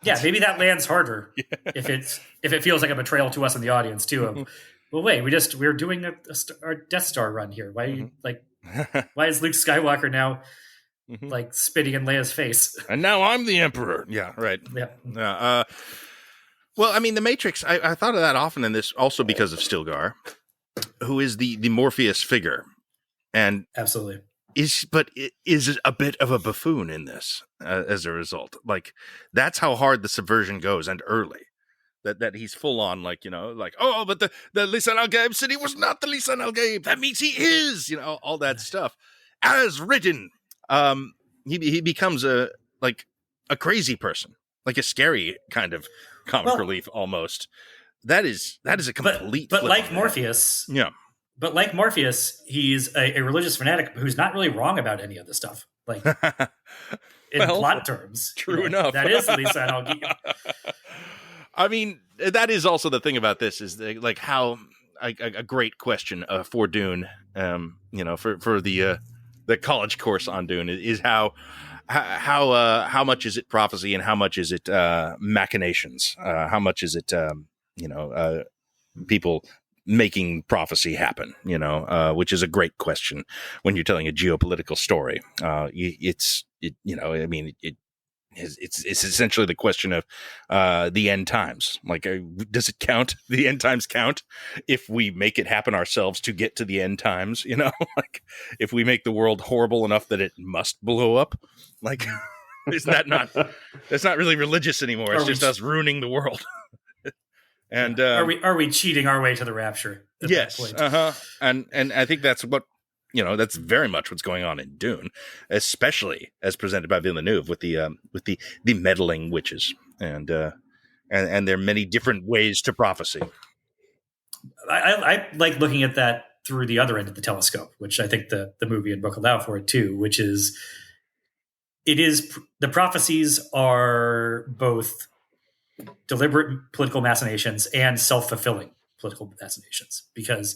Yeah, maybe that lands harder if it feels like a betrayal to us in the audience too. Of, well, wait, we're doing our Death Star run here. Why why is Luke Skywalker now spitting in Leia's face? And now I'm the emperor. Yeah, right. Yeah. Well, I mean, the Matrix. I thought of that often in this, also because of Stilgar, who is the Morpheus figure, and absolutely. Is a bit of a buffoon in this as a result. That's how hard the subversion goes, and early. That he's full on but the Lisan al-Gaib said he was not the Lisan al-Gaib. That means he is, all that stuff. As written, he becomes a crazy person, like a scary kind of comic relief almost. That is a complete. But like Morpheus, But like Morpheus, he's a religious fanatic who's not really wrong about any of this stuff. In plot terms. True enough. That is Lisan al-Gaib. I mean, that is also the thing about this is how a great question for Dune, for the college course on Dune is how much is it prophecy and how much is it machinations? How much is it people making prophecy happen, which is a great question when you're telling a geopolitical story. It's essentially the question of the end times. Does it count? The end times count if we make it happen ourselves to get to the end times, if we make the world horrible enough that it must blow up, is that that's not really religious anymore. It's just us ruining the world. And are we cheating our way to the rapture? Yes, and I think that's what that's very much what's going on in Dune, especially as presented by Villeneuve with the meddling witches and there are many different ways to prophecy. I like looking at that through the other end of the telescope, which I think the movie and book allow for it too. Which is, the prophecies are both deliberate political machinations and self-fulfilling political machinations, because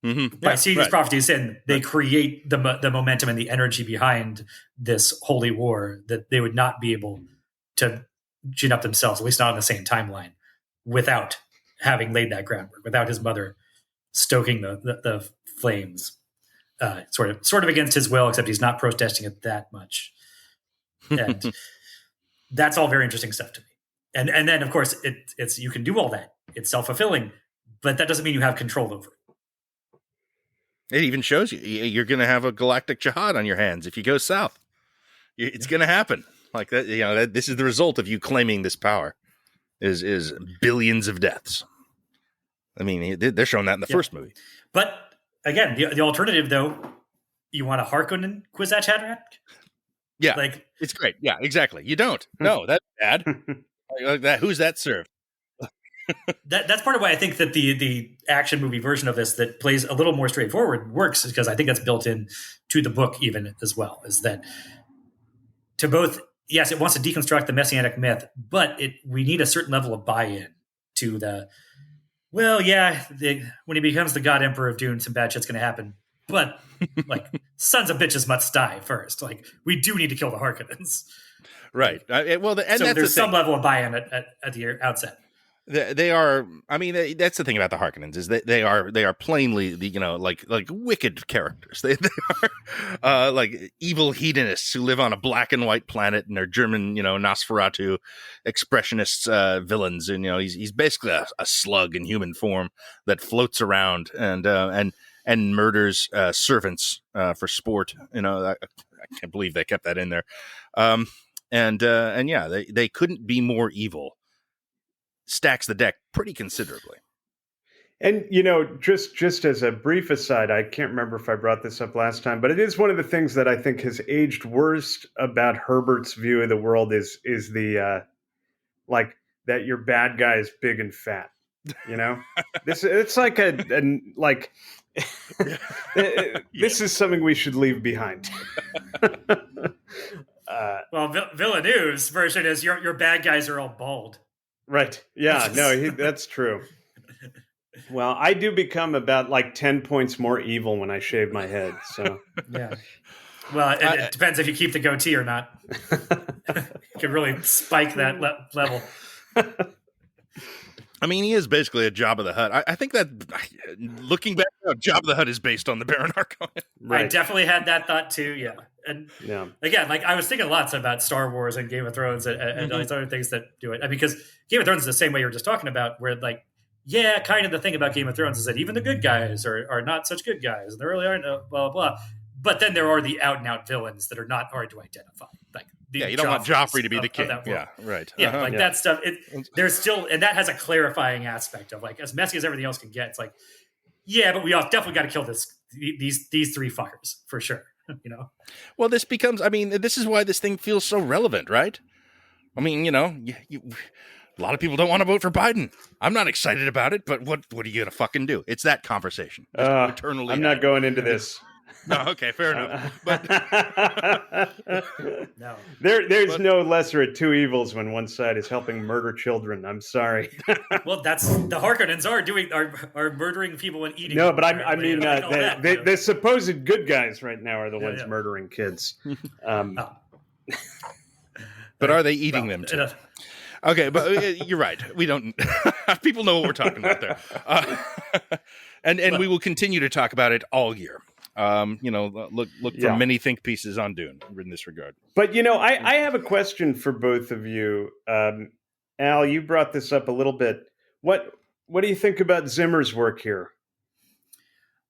by seeing these prophecies in, they create the momentum and the energy behind this holy war that they would not be able to gin up themselves, at least not on the same timeline, without having laid that groundwork, without his mother stoking the flames, sort of against his will, except he's not protesting it that much. And that's all very interesting stuff to me. And then, of course, it's you can do all that. It's self-fulfilling, but that doesn't mean you have control over it. It even shows you're going to have a galactic jihad on your hands if you go south. It's going to happen like that. This is the result of you claiming this power. is billions of deaths. I mean, they're showing that in the first movie. But again, the alternative, though, you want a Harkonnen Kwisatz Haderach? Yeah, like it's great. Yeah, exactly. You don't. No, that's bad. Like that. Who's that served? That's part of why I think that the action movie version of this that plays a little more straightforward works, is because I think that's built in to the book even as well. Is that to both? Yes, it wants to deconstruct the messianic myth, but we need a certain level of buy-in to the. Well, yeah, when he becomes the God Emperor of Dune, some bad shit's going to happen. But like, sons of bitches must die first. Like, we do need to kill the Harkonnens, right? Well, and so that's there's some level of buy-in at the outset. They are. I mean, that's the thing about the Harkonnens is that they are plainly like wicked characters. They are like evil hedonists who live on a black and white planet and are German Nosferatu expressionists, villains. And he's basically a slug in human form that floats around and murders servants for sport. I can't believe they kept that in there. And yeah, they couldn't be more evil. Stacks the deck pretty considerably. And, just as a brief aside, I can't remember if I brought this up last time, but it is one of the things that I think has aged worst about Herbert's view of the world is the, like, that your bad guy is big and fat, it's like this is something we should leave behind. Well, Villeneuve's version is your bad guys are all bald. Right. Yeah, no, that's true. Well, I do become about like 10 points more evil when I shave my head. So yeah. Well, it depends if you keep the goatee or not. You can really spike that level. I mean, he is basically a Jabba the Hutt. I think that, looking back, Jabba the Hutt is based on the Baron Harkonnen. Right. I definitely had that thought too. Yeah, and again, like I was thinking lots about Star Wars and Game of Thrones and all these other things that do it. I mean, because Game of Thrones is the same way you were just talking about, where like, yeah, kind of the thing about Game of Thrones is that even the good guys are not such good guys, and there really aren't blah blah blah. But then there are the out and out villains that are not hard to identify. Like you don't want Joffrey to be the king. Yeah, right. Yeah, that stuff. There's still, and that has a clarifying aspect of like, as messy as everything else can get. It's like, yeah, but we definitely got to kill these three fuckers for sure. Well, this becomes. I mean, this is why this thing feels so relevant, right? I mean, a lot of people don't want to vote for Biden. I'm not excited about it, but what are you gonna fucking do? It's that conversation. Eternally. I'm not going into this. No, okay, fair enough. But no, there's no lesser of two evils when one side is helping murder children. I'm sorry. Well, that's the Harkonnens are murdering people and eating. No, but I mean, the supposed good guys right now are the ones murdering kids. But are they eating them too? Okay, but you're right. We don't. People know what we're talking about there, and we will continue to talk about it all year. Look for many think pieces on Dune in this regard. But I have a question for both of you. Al, you brought this up a little bit. What do you think about Zimmer's work here?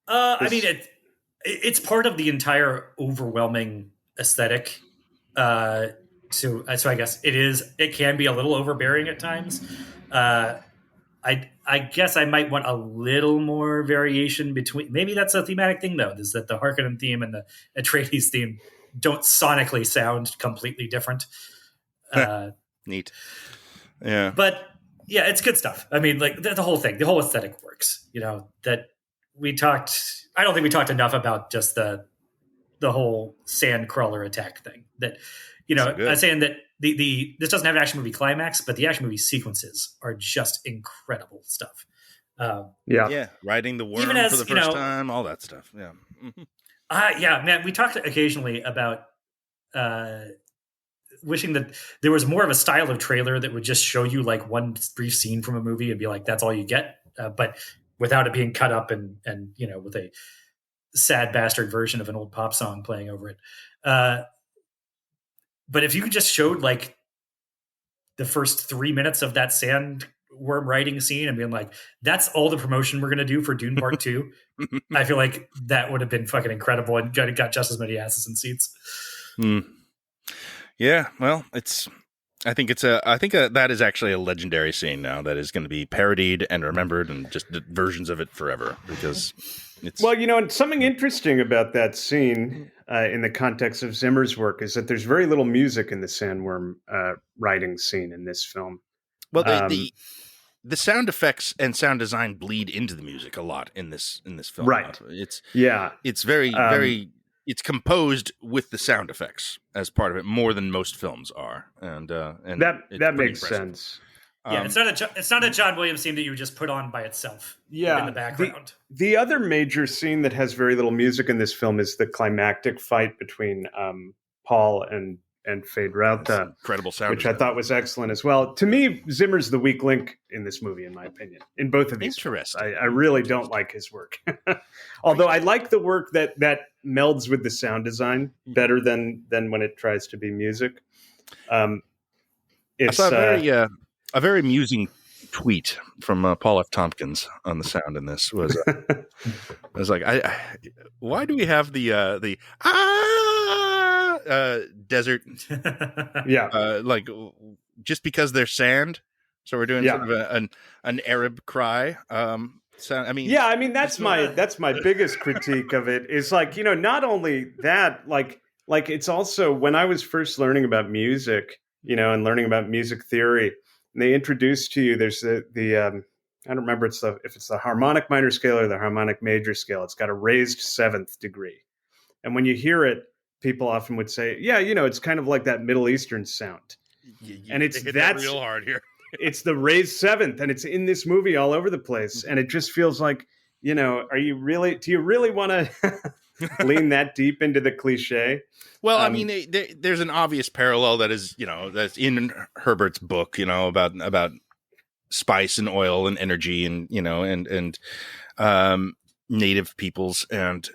I mean, it's part of the entire overwhelming aesthetic. So I guess it can be a little overbearing at times. I guess I might want a little more variation between. Maybe that's a thematic thing, though, is that the Harkonnen theme and the Atreides theme don't sonically sound completely different. Neat. Yeah. But yeah, it's good stuff. I mean, like the whole thing, the whole aesthetic works. That we talked. I don't think we talked enough about just the whole sand crawler attack thing. That I'm saying that this doesn't have an action movie climax, but the action movie sequences are just incredible stuff. Riding the worm for the first time, all that stuff. Yeah. Yeah, man. We talked occasionally about wishing that there was more of a style of trailer that would just show you like one brief scene from a movie and be like, that's all you get. But without it being cut up and with a sad bastard version of an old pop song playing over it. But if you just showed like the first 3 minutes of that sandworm riding scene and being like, that's all the promotion we're going to do for Dune Part 2, I feel like that would have been fucking incredible and got just as many asses in seats. Yeah, well, it's I think that is actually a legendary scene now that is going to be parodied and remembered and just versions of it forever because it's Well, and something interesting about that scene in the context of Zimmer's work is that there's very little music in the sandworm riding scene in this film. well the sound effects and sound design bleed into the music a lot in this film. Right. It's very it's composed with the sound effects as part of it more than most films are, and that makes sense. Yeah, it's not a John Williams theme that you would just put on by itself. In the background. The other major scene that has very little music in this film is the climactic fight between Paul and Feyd-Rautha, incredible sound, which I thought was excellent as well. To me, Zimmer's the weak link in this movie, in my opinion. In both of these, interesting. I really don't like his work. Although I like the work that melds with the sound design better than when it tries to be music. It's a very amusing tweet from Paul F. Tompkins on the sound in this was I was like, why do we have the desert? Like just because they're sand, so we're doing sort of an Arab cry. So I mean, that's my biggest critique of it is like, not only that, like it's also when I was first learning about music, and learning about music theory, and they introduced to you, there's the I don't remember if it's the harmonic minor scale or the harmonic major scale. It's got a raised seventh degree, and when you hear it, people often would say, it's kind of like that Middle Eastern sound, and it's that's real hard here. It's the raised seventh, and it's in this movie all over the place, and it just feels like, do you really want to lean that deep into the cliche? Well, I mean, there's an obvious parallel that is, that's in Herbert's book, about spice and oil and energy and, and native peoples. And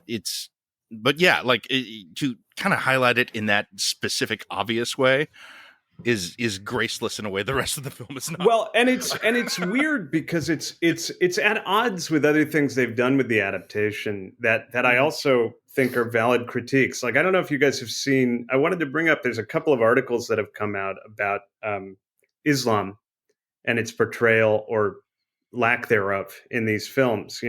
to kind of highlight it in that specific, obvious way is graceless in a way the rest of the film is not. Well, and it's weird because it's at odds with other things they've done with the adaptation that I also think are valid critiques. Like, I don't know if you guys have seen, I wanted to bring up, there's a couple of articles that have come out about Islam and its portrayal or lack thereof in these films,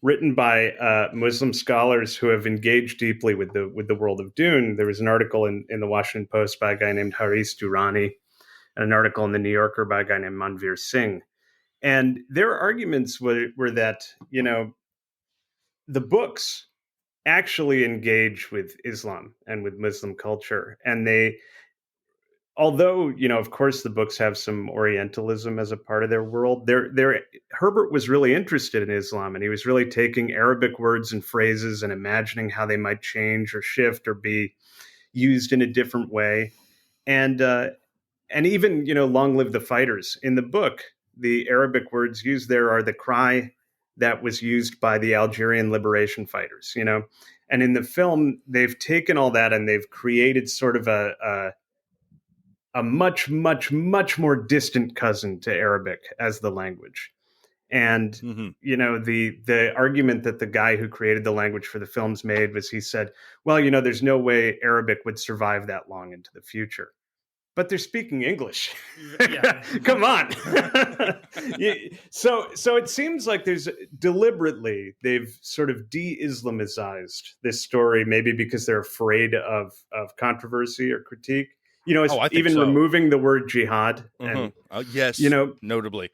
written by Muslim scholars who have engaged deeply with the world of Dune. There was an article in the Washington Post by a guy named Haris Durrani and an article in the New Yorker by a guy named Manvir Singh. And their arguments were that, the books actually engage with Islam and with Muslim culture. And although, of course, the books have some Orientalism as a part of their world, Herbert was really interested in Islam, and he was really taking Arabic words and phrases and imagining how they might change or shift or be used in a different way. And even, long live the fighters. In the book, the Arabic words used there are the cry that was used by the Algerian liberation fighters, And in the film, they've taken all that and they've created sort of a much, much, much more distant cousin to Arabic as the language. And, the argument that the guy who created the language for the films made was he said, well, there's no way Arabic would survive that long into the future. But they're speaking English. Yeah. Come on. So it seems like they've sort of de-Islamized this story, maybe because they're afraid of controversy or critique. Removing the word jihad. And, yes, notably.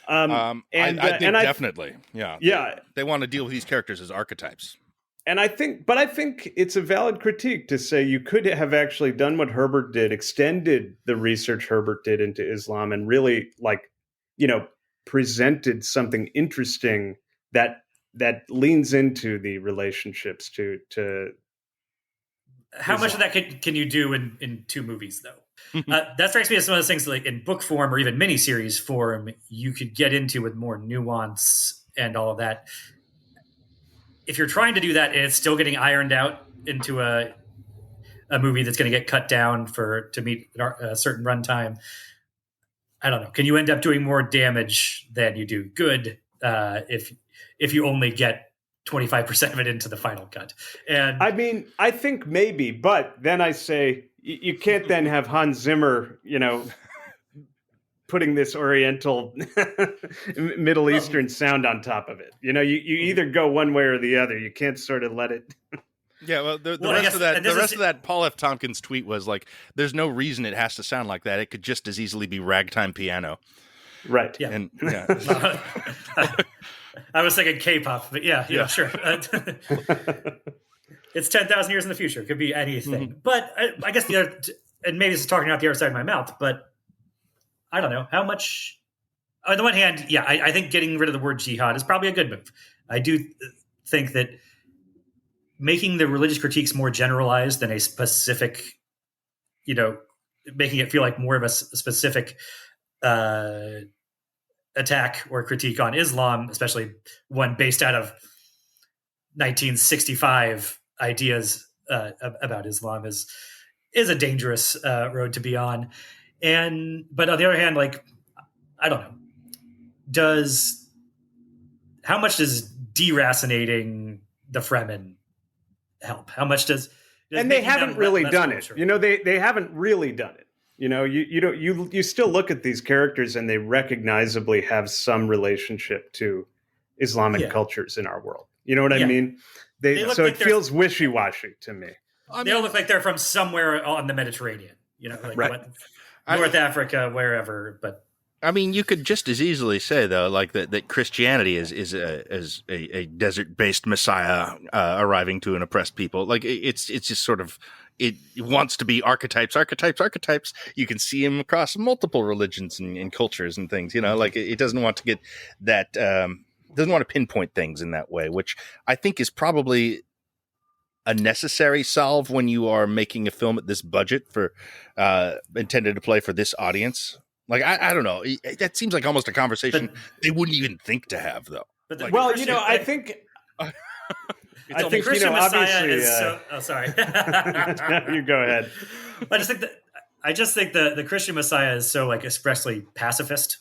I think definitely. Yeah. They want to deal with these characters as archetypes. And I think it's a valid critique to say you could have actually done what Herbert did, extended the research Herbert did into Islam and really presented something interesting that leans into the relationships to how Islam. Much of that can you do in two movies, though? That strikes me as some of those things like in book form or even miniseries form, you could get into with more nuance and all of that. If you're trying to do that and it's still getting ironed out into a movie that's going to get cut down to meet a certain runtime, I don't know. Can you end up doing more damage than you do good if you only get 25% of it into the final cut? And I mean, I think maybe, but then I say, you can't then have Hans Zimmer, putting this Oriental Middle Eastern sound on top of it. You either go one way or the other. You can't sort of let it. Yeah, well, the rest of that Paul F. Tompkins tweet was like, "There's no reason it has to sound like that. It could just as easily be ragtime piano." Right. Yeah. And I was thinking K-pop, but yeah. Sure. It's 10,000 years in the future. It could be anything. Mm-hmm. But I guess the other, and maybe this is talking out the other side of my mouth, but I don't know how much. On the one hand, yeah, I think getting rid of the word jihad is probably a good move. I do think that making the religious critiques more generalized than a specific, making it feel like more of a specific attack or critique on Islam, especially one based out of 1965 ideas about Islam, is a dangerous road to be on. But on the other hand, like, I don't know, how much does deracinating the Fremen help? How much does and they haven't really done it. They haven't really done it. You still look at these characters and they recognizably have some relationship to Islamic cultures in our world. You know what I mean? So it feels wishy-washy to me. They all look like they're from somewhere on the Mediterranean, right. North Africa, wherever. But I mean, you could just as easily say, though, like that Christianity is a desert-based Messiah arriving to an oppressed people. Like it's just sort of, it wants to be archetypes. You can see them across multiple religions and cultures and things. Like it doesn't want to get that. Doesn't want to pinpoint things in that way, which I think is probably a necessary solve when you are making a film at this budget for intended to play for this audience. Like, I don't know. That seems like almost a conversation they wouldn't even think I think. I think Christian Messiah obviously. Is so. Oh, sorry. You go ahead. I just think the Christian Messiah is so like expressly pacifist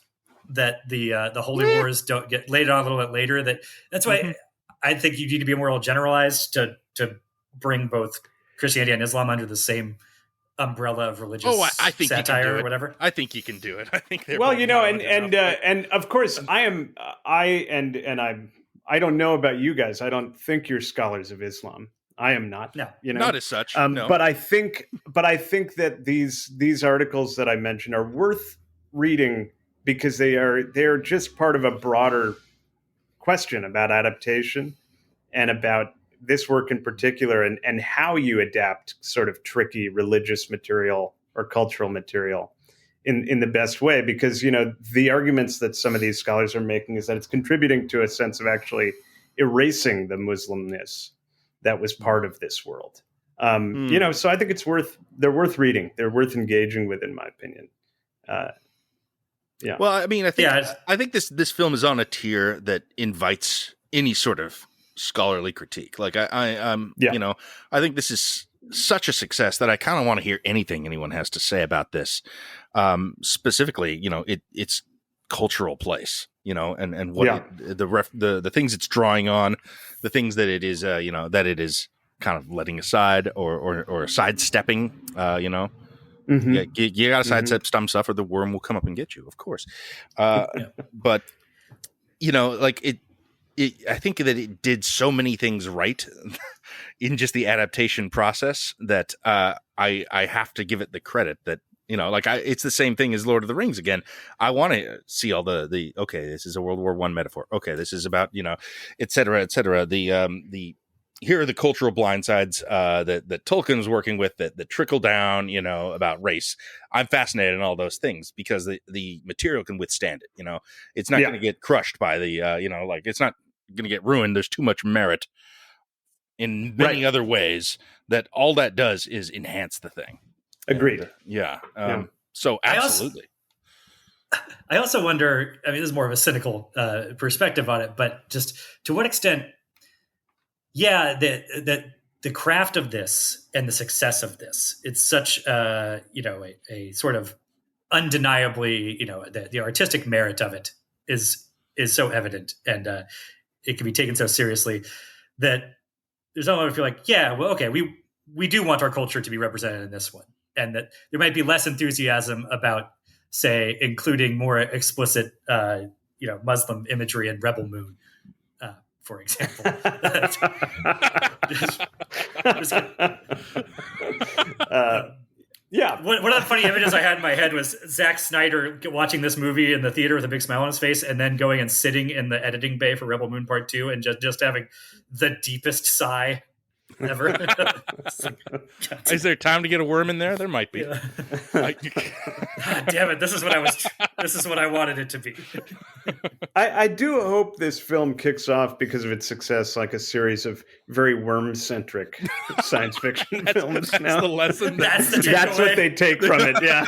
that the holy wars don't get laid on a little bit later. That's why I think you need to be more generalized to bring both Christianity and Islam under the same umbrella of religious I think satire or whatever. I think you can do it. I think and of course I don't know about you guys. I don't think you're scholars of Islam. I am not. No, not as such. No. But I think that these articles that I mentioned are worth reading because they're just part of a broader question about adaptation and about this work in particular and how you adapt sort of tricky religious material or cultural material in the best way, because the arguments that some of these scholars are making is that it's contributing to a sense of actually erasing the Muslimness that was part of this world. So I think they're worth reading. They're worth engaging with, in my opinion. Yeah. Well, I mean, I think this film is on a tier that invites any sort of scholarly critique. Like I think this is such a success that I kind of want to hear anything anyone has to say about this. Specifically, its cultural place, and what the things it's drawing on, the things that it is, that it is kind of letting aside or sidestepping, Mm-hmm. You got to sidestep some stuff or the worm will come up and get you, of course. But like I think that it did so many things right in just the adaptation process that I have to give it the credit that, it's the same thing as Lord of the Rings again. I want to see all the okay, this is a World War I metaphor. Okay, this is about, et cetera, et cetera. The here are the cultural blindsides that Tolkien's working with that trickle down, about race. I'm fascinated in all those things because the material can withstand it. It's not going to get crushed by it's not going to get ruined. There's too much merit in many other ways that all that does is enhance the thing. Agreed. So absolutely. I also wonder, I mean, this is more of a cynical perspective on it, but just to what extent, the craft of this and the success of this, it's such, a sort of undeniably, the artistic merit of it is so evident and it can be taken so seriously that there's no one to feel like, we do want our culture to be represented in this one. and that there might be less enthusiasm about, say, including more explicit, Muslim imagery in Rebel Moon, for example. Yeah. One of the funny images I had in my head was Zack Snyder watching this movie in the theater with a big smile on his face, and then going and sitting in the editing bay for Rebel Moon Part 2 and just having the deepest sigh ever. Is there time to get a worm in there? There might be. Yeah. God damn it! This is what I wanted it to be. I do hope this film kicks off, because of its success, like a series of very worm-centric science fiction films. That's now the lesson. That's the That's what takeaway. they take from it. Yeah.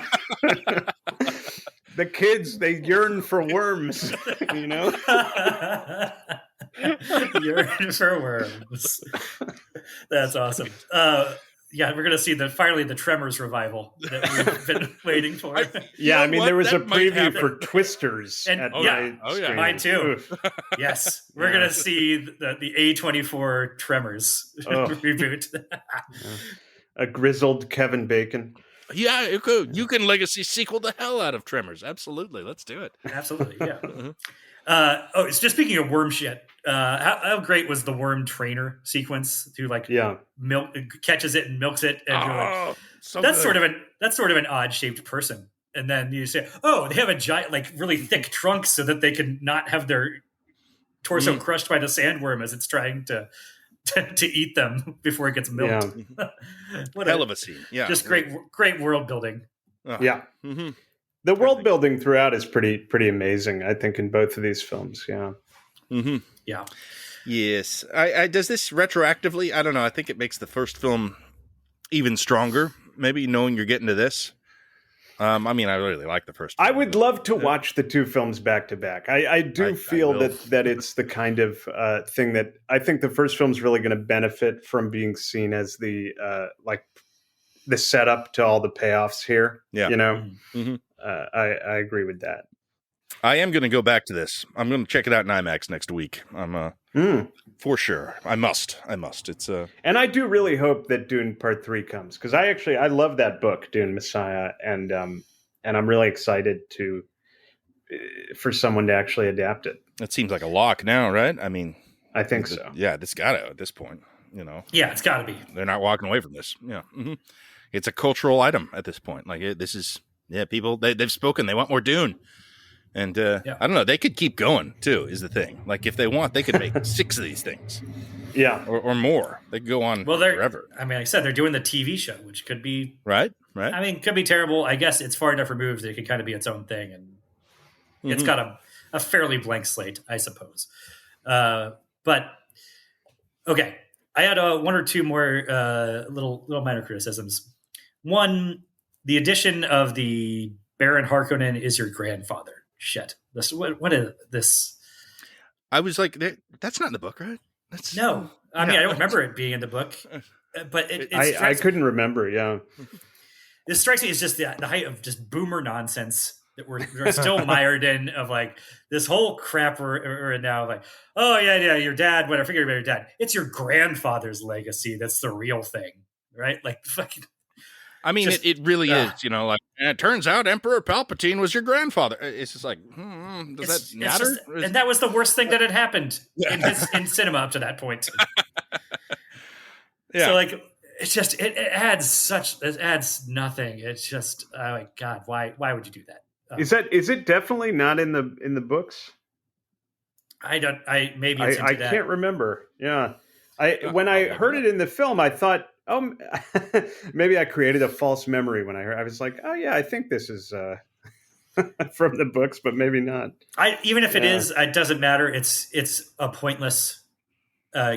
The kids, they yearn for worms. Yearn for worms. That's awesome. Yeah, we're gonna see finally the Tremors revival that we've been waiting for. Yeah, I mean, there was a That might preview happen. for Twisters. And- at yeah. my Oh, yeah. screening. Mine too. Oof. Yes, we're gonna see the A24 Tremors Oh. reboot. A grizzled Kevin Bacon. Yeah, you can legacy sequel the hell out of Tremors. Absolutely, let's do it. Absolutely, yeah. It's just speaking of worm shit. How great was the worm trainer sequence? Who catches it and milks it, and you're like, that's sort of an odd shaped person. And then you say, oh, they have a giant, like really thick trunk so that they can not have their torso crushed by the sandworm as it's trying to eat them before it gets milked. Yeah. What hell of a scene. Yeah, just great world building. Yeah. Mm-hmm. The world building throughout is pretty amazing, I think, in both of these films. Yeah. Mm-hmm. Yeah. Yes. I does this retroactively? I don't know. I think it makes the first film even stronger. Maybe knowing you're getting to this. I mean, I really like the first film. I would love to watch the two films back to back. I do feel that it's the kind of thing that I think the first film's really going to benefit from being seen as the setup to all the payoffs here. Yeah. Mm-hmm. I agree with that. I am going to go back to this. I'm going to check it out in IMAX next week. I'm for sure. I must. It's and I do really hope that Dune Part 3 comes, because I love that book, Dune Messiah, and I'm really excited for someone to actually adapt it. It seems like a lock now, right? I mean, I think so. Yeah, this got to at this point. Yeah, it's got to be. They're not walking away from this. Yeah, it's a cultural item at this point. Like this is people they've spoken. They want more Dune. And I don't know. They could keep going too. Is the thing. Like if they want, they could make 6 of these things. Yeah, or more. They could go on forever. I mean, like I said, they're doing the TV show, which could be right. I mean, could be terrible. I guess it's far enough removed that it could kind of be its own thing, and it's got a fairly blank slate, I suppose. But okay, I had one or two more little minor criticisms. One, the addition of the Baron Harkonnen is your grandfather. Shit. What is this? I was like, that's not in the book, right? No. I mean, I don't remember it being in the book, but I couldn't remember. Yeah. This strikes me as just the height of just boomer nonsense that we're still mired in, of like this whole crap we're in now. Like, oh yeah, your dad, whatever, forget about your dad. It's your grandfather's legacy that's the real thing, right? Like fucking. I mean, it really is, like, and it turns out Emperor Palpatine was your grandfather. It's just like, does that matter? And that was the worst thing that had happened in cinema up to that point. Yeah. So like, it's just, it adds nothing. It's just, oh my God, why would you do that? Is it definitely not in the books? I can't remember. Yeah. When I heard it in the film, I thought, oh, maybe I created a false memory when I was like, oh yeah, I think this is from the books, but maybe not. Even if it is, it doesn't matter. It's a pointless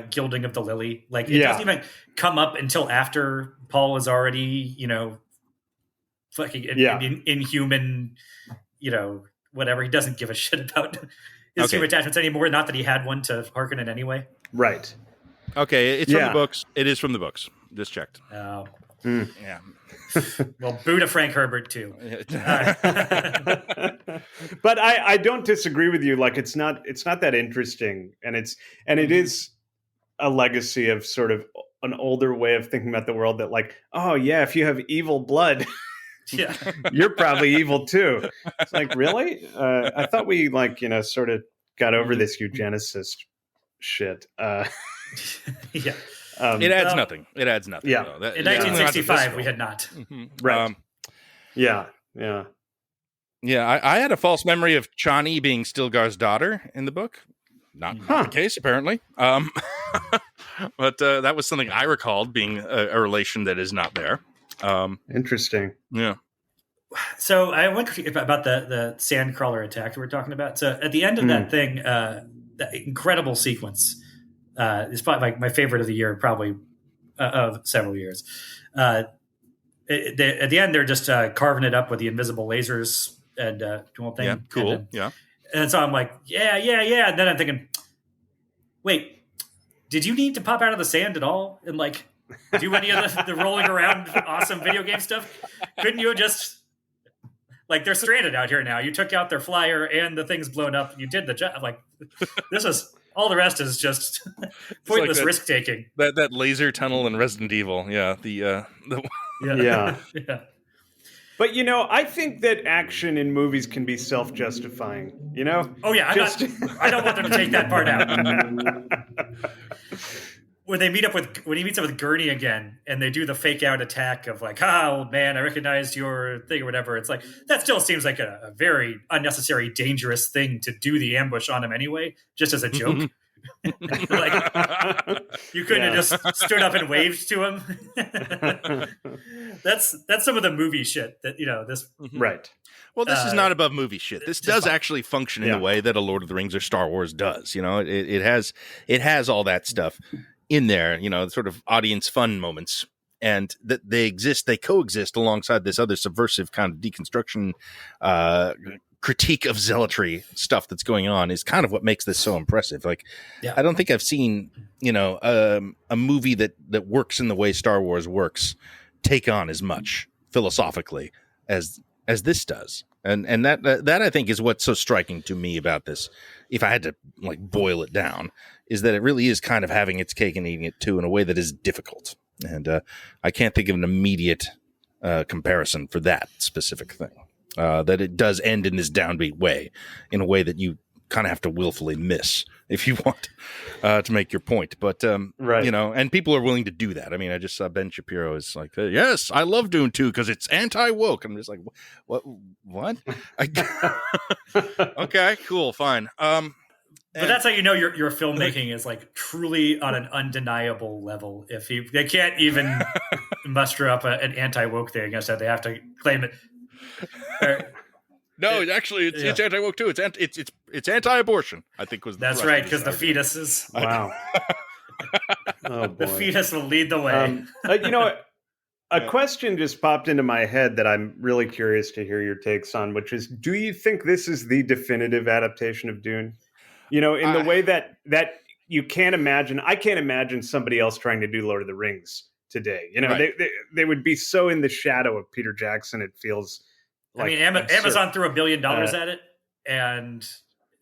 gilding of the lily. Like it doesn't even come up until after Paul was already, fucking inhuman, whatever. He doesn't give a shit about his human attachments anymore. Not that he had one to Harkonnen anyway. Right. Okay, it's from the books. It is from the books. Just checked. Oh. Yeah. Well, boo to Frank Herbert too. But I don't disagree with you. Like it's not that interesting, and it is a legacy of sort of an older way of thinking about the world that like, oh yeah, if you have evil blood, Yeah. you're probably evil too. It's like, really? I thought we like, sort of got over this eugenicist shit. Yeah. It adds nothing. It adds nothing. Yeah. Though. In 1965, we had not. Right. Yeah. Yeah. Yeah, I had a false memory of Chani being Stilgar's daughter in the book. Not the case, apparently. But that was something I recalled, being a relation that is not there. Interesting. Yeah. So I wonder about the sandcrawler attack we were talking about. So at the end of that thing, that incredible sequence is probably my favorite of the year, probably of several years. At the end, they're just carving it up with the invisible lasers and doing thing. Yeah, cool. And yeah. And so I'm like, yeah. And then I'm thinking, wait, did you need to pop out of the sand at all and like do any of the rolling around awesome video game stuff? Couldn't you just like, they're stranded out here now. You took out their flyer and the thing's blown up. And you did the job. Like, this is all the rest is just pointless like risk taking. That laser tunnel in Resident Evil. Yeah. Yeah. But, I think that action in movies can be self-justifying, Oh, yeah. I don't want them to take that part out. When he meets up with Gurney again and they do the fake out attack of like, old man, I recognized your thing or whatever. It's like, that still seems like a very unnecessary, dangerous thing to do the ambush on him anyway, just as a joke. Like, you couldn't have just stood up and waved to him. That's some of the movie shit that this right. Well, this is not above movie shit. This does actually function in the way that a Lord of the Rings or Star Wars does. It has all that stuff in there. Sort of audience fun moments, and that they coexist alongside this other subversive kind of deconstruction critique of zealotry stuff that's going on is kind of what makes this so impressive. Like, I don't think I've seen, a movie that works in the way Star Wars works take on as much philosophically as this does. And that I think is what's so striking to me about this. If I had to like boil it down, is that it really is kind of having its cake and eating it too in a way that is difficult. And I can't think of an immediate comparison for that specific thing. That it does end in this downbeat way, in a way that you kind of have to willfully miss if you want to make your point. But, right. And people are willing to do that. I mean, I just saw Ben Shapiro is like, yes, I love Dune 2 because it's anti-woke. I'm just like, what? Okay, cool, fine. But that's how you know your filmmaking is like truly on an undeniable level. If they can't even muster up an anti-woke thing, instead they have to claim it. No, actually, it's anti-woke too. It's anti-abortion. I think was that's right, because the fetus is wow. Oh, boy. The fetus will lead the way. A question just popped into my head that I'm really curious to hear your takes on, which is: do you think this is the definitive adaptation of Dune? In the way that you can't imagine. I can't imagine somebody else trying to do Lord of the Rings today. Right. They would be so in the shadow of Peter Jackson. It feels. Like Amazon threw $1 billion at it, and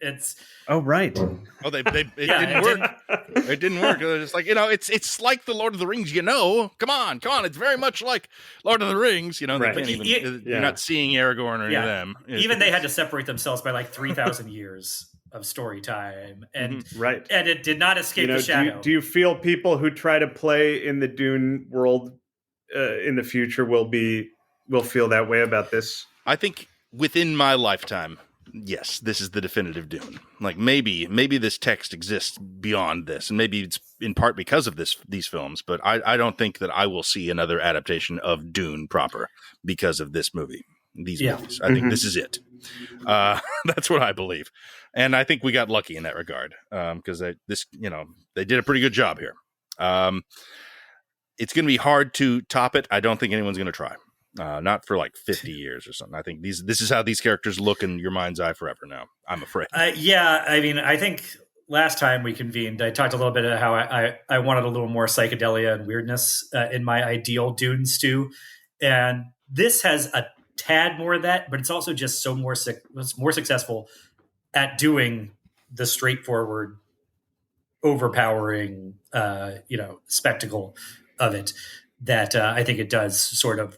it's right. Oh, it didn't work. It didn't work. It was just like it's like the Lord of the Rings. Come on. It's very much like Lord of the Rings. Right. They can't you're not seeing Aragorn or any of them. Even they had to separate themselves by like 3,000 years of story time, and right, and it did not escape the shadow. Do you feel people who try to play in the Dune world in the future will feel that way about this? I think within my lifetime, yes, this is the definitive Dune. Like maybe this text exists beyond this, and maybe it's in part because of these films. But I don't think that I will see another adaptation of Dune proper because of this movie. These movies, I think this is it. That's what I believe, and I think we got lucky in that regard because they did a pretty good job here. It's going to be hard to top it. I don't think anyone's going to try. Not for like 50 years or something. I think this is how these characters look in your mind's eye forever now, I'm afraid. I mean, I think last time we convened, I talked a little bit about how I wanted a little more psychedelia and weirdness in my ideal Dune stew. And this has a tad more of that, but it's also just so more successful at doing the straightforward overpowering, spectacle of it that I think it does sort of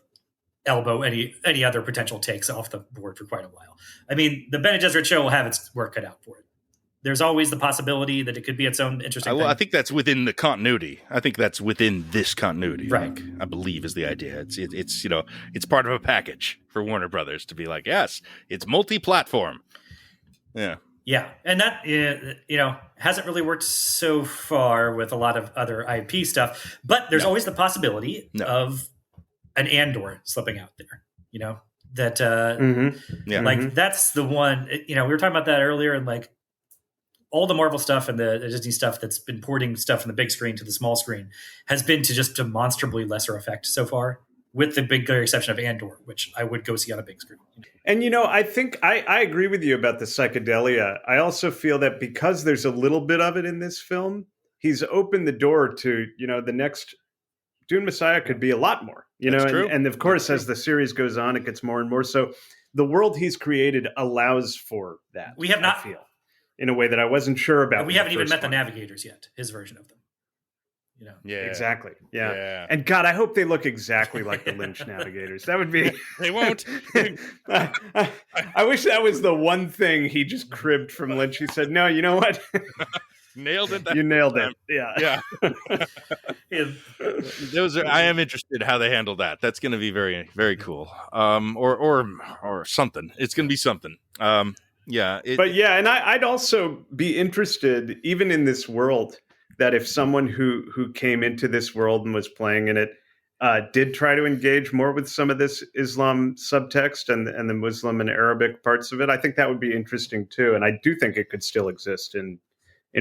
elbow any other potential takes off the board for quite a while. I mean, the Bene Gesserit show will have its work cut out for it. There's always the possibility that it could be its own interesting thing. I think that's within the continuity. I think that's within this continuity. Right. I believe is the idea. It's part of a package for Warner Brothers to be like, yes, it's multi-platform. Yeah. Yeah. And that, hasn't really worked so far with a lot of other IP stuff, but there's always the possibility of an Andor slipping out there, that, that's the one, we were talking about that earlier, and like all the Marvel stuff and the Disney stuff that's been porting stuff from the big screen to the small screen has been to just demonstrably lesser effect so far, with the bigger exception of Andor, which I would go see on a big screen. And, I think I agree with you about the psychedelia. I also feel that because there's a little bit of it in this film, he's opened the door to, the next Dune Messiah could be a lot more, and of course, as the series goes on, it gets more and more. So the world he's created allows for that. We have not, I feel, in a way that I wasn't sure about. We haven't even met the Navigators yet, his version of them. Yeah, exactly. Yeah. And God, I hope they look exactly like the Lynch Navigators. That would be. They won't. I wish that was the one thing he just cribbed from Lynch. He said, "No, you know what? Nailed it. You nailed it. Yeah. I am interested how they handle that. That's going to be very, very cool. Or something. It's going to be something. And I'd also be interested, even in this world, that if someone who came into this world and was playing in it did try to engage more with some of this Islam subtext and the Muslim and Arabic parts of it, I think that would be interesting too. And I do think it could still exist in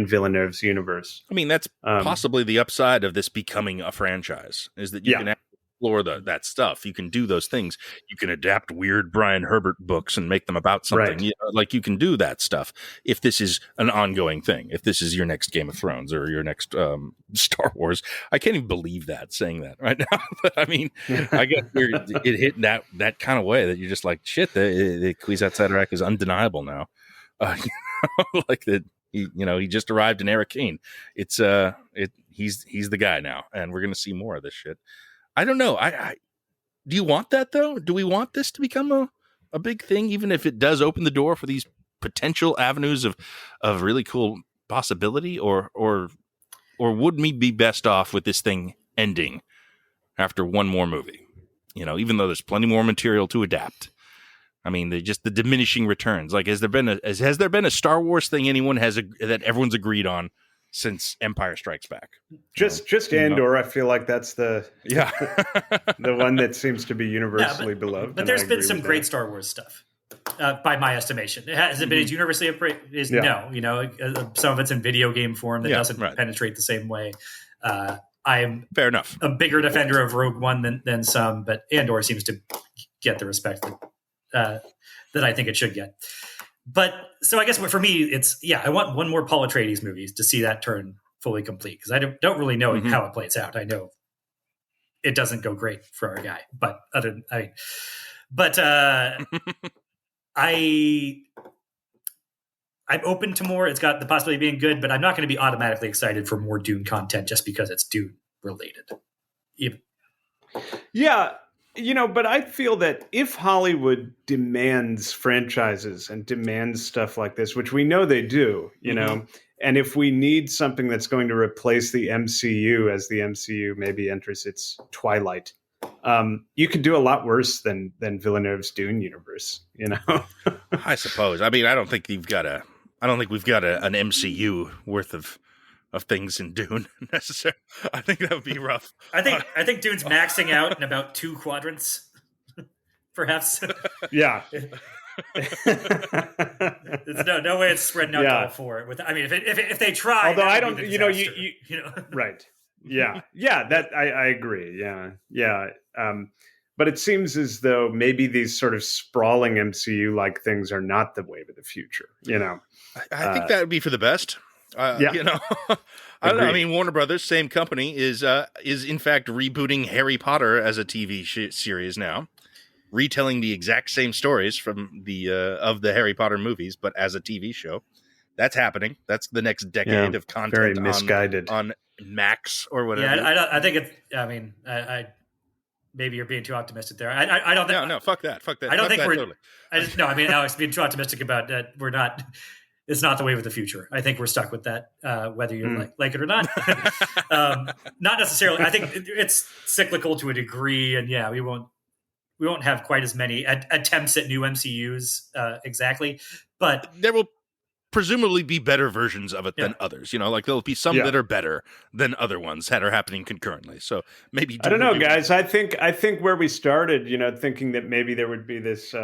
Villeneuve's universe. I mean, that's possibly the upside of this becoming a franchise, is that you can explore that stuff. You can do those things. You can adapt weird Brian Herbert books and make them about something. Right. You can do that stuff if this is an ongoing thing. If this is your next Game of Thrones or your next Star Wars. I can't even believe saying that right now. But I mean, I guess it hit that kind of way that you're just like, shit, the Kwisatz Haderach is undeniable now. Like that. He just arrived in Arrakis. He's the guy now, and we're gonna see more of this shit. I don't know. Do you want that though? Do we want this to become a big thing, even if it does open the door for these potential avenues of really cool possibility, or would we be best off with this thing ending after one more movie? Even though there's plenty more material to adapt. I mean, the diminishing returns. Like, has there been a Star Wars thing that everyone's agreed on since Empire Strikes Back? Just Andor. I feel like that's the the one that seems to be universally beloved. But there's been some great Star Wars stuff, by my estimation. Has it been as universally appraised? No. Some of it's in video game form that doesn't penetrate the same way. I'm fair enough. A bigger defender of Rogue One than some, but Andor seems to get the respect that I think it should get. But so I guess for me, it's I want one more Paul Atreides movie to see that turn fully complete, because I don't really know how it plays out. I know it doesn't go great for our guy, but I'm open to more. It's got the possibility of being good, but I'm not going to be automatically excited for more Dune content just because it's Dune related. Yeah. But I feel that if Hollywood demands franchises and demands stuff like this, which we know they do, and if we need something that's going to replace the MCU as the MCU maybe enters its twilight, you could do a lot worse than Villeneuve's Dune universe, I suppose. I mean, I don't think we've got an MCU worth of things in Dune necessarily. I think that would be rough. I think Dune's maxing out in about 2 quadrants, perhaps. Yeah. There's no way it's spreading out to all 4. If they try, although I don't, right. Yeah. That I agree. Yeah. But it seems as though maybe these sort of sprawling MCU like things are not the wave of the future. I think that would be for the best. I don't know. I mean, Warner Brothers, same company, is in fact rebooting Harry Potter as a TV series now, retelling the exact same stories from the Harry Potter movies, but as a TV show. That's happening. That's the next decade of content. Very misguided on Max or whatever. Yeah, I think it's. I mean, I maybe you're being too optimistic there. I don't think. No, fuck that. I don't think we're. Totally. I mean, Alex, being too optimistic about that. We're not. It's not the wave of the future. I think we're stuck with that, whether you like it or not. Not necessarily. I think it's cyclical to a degree, and yeah, we won't have quite as many attempts at new MCUs exactly, but there will presumably be better versions of it than others. Like there'll be some that are better than other ones that are happening concurrently. So maybe I don't know, guys. I think where we started, thinking that maybe there would be this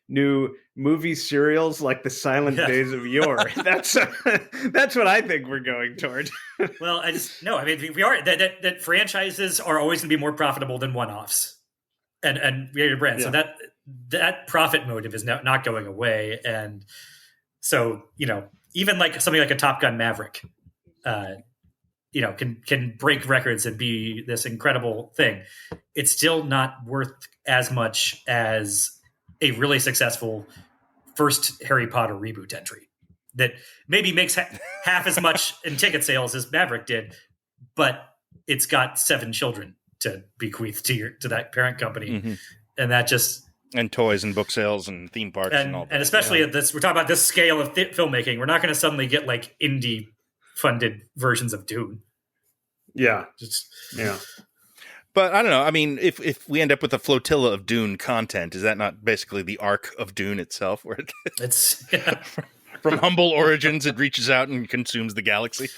new movie serials like the Silent Days of Yore. That's what I think we're going toward. Well, I mean, we are that franchises are always going to be more profitable than one-offs, and we are a brand. So that profit motive is not going away, and so even like something like a Top Gun Maverick, can break records and be this incredible thing. It's still not worth as much as a really successful first Harry Potter reboot entry that maybe makes half as much in ticket sales as Maverick did, but it's got 7 children to bequeath to that parent company, and that just and toys and book sales and theme parks and all that. And especially at this, we're talking about this scale of filmmaking. We're not going to suddenly get like indie funded versions of Dune. Yeah, yeah. But I don't know. I mean, if we end up with a flotilla of Dune content, is that not basically the arc of Dune itself? Where it's from humble origins, it reaches out and consumes the galaxy.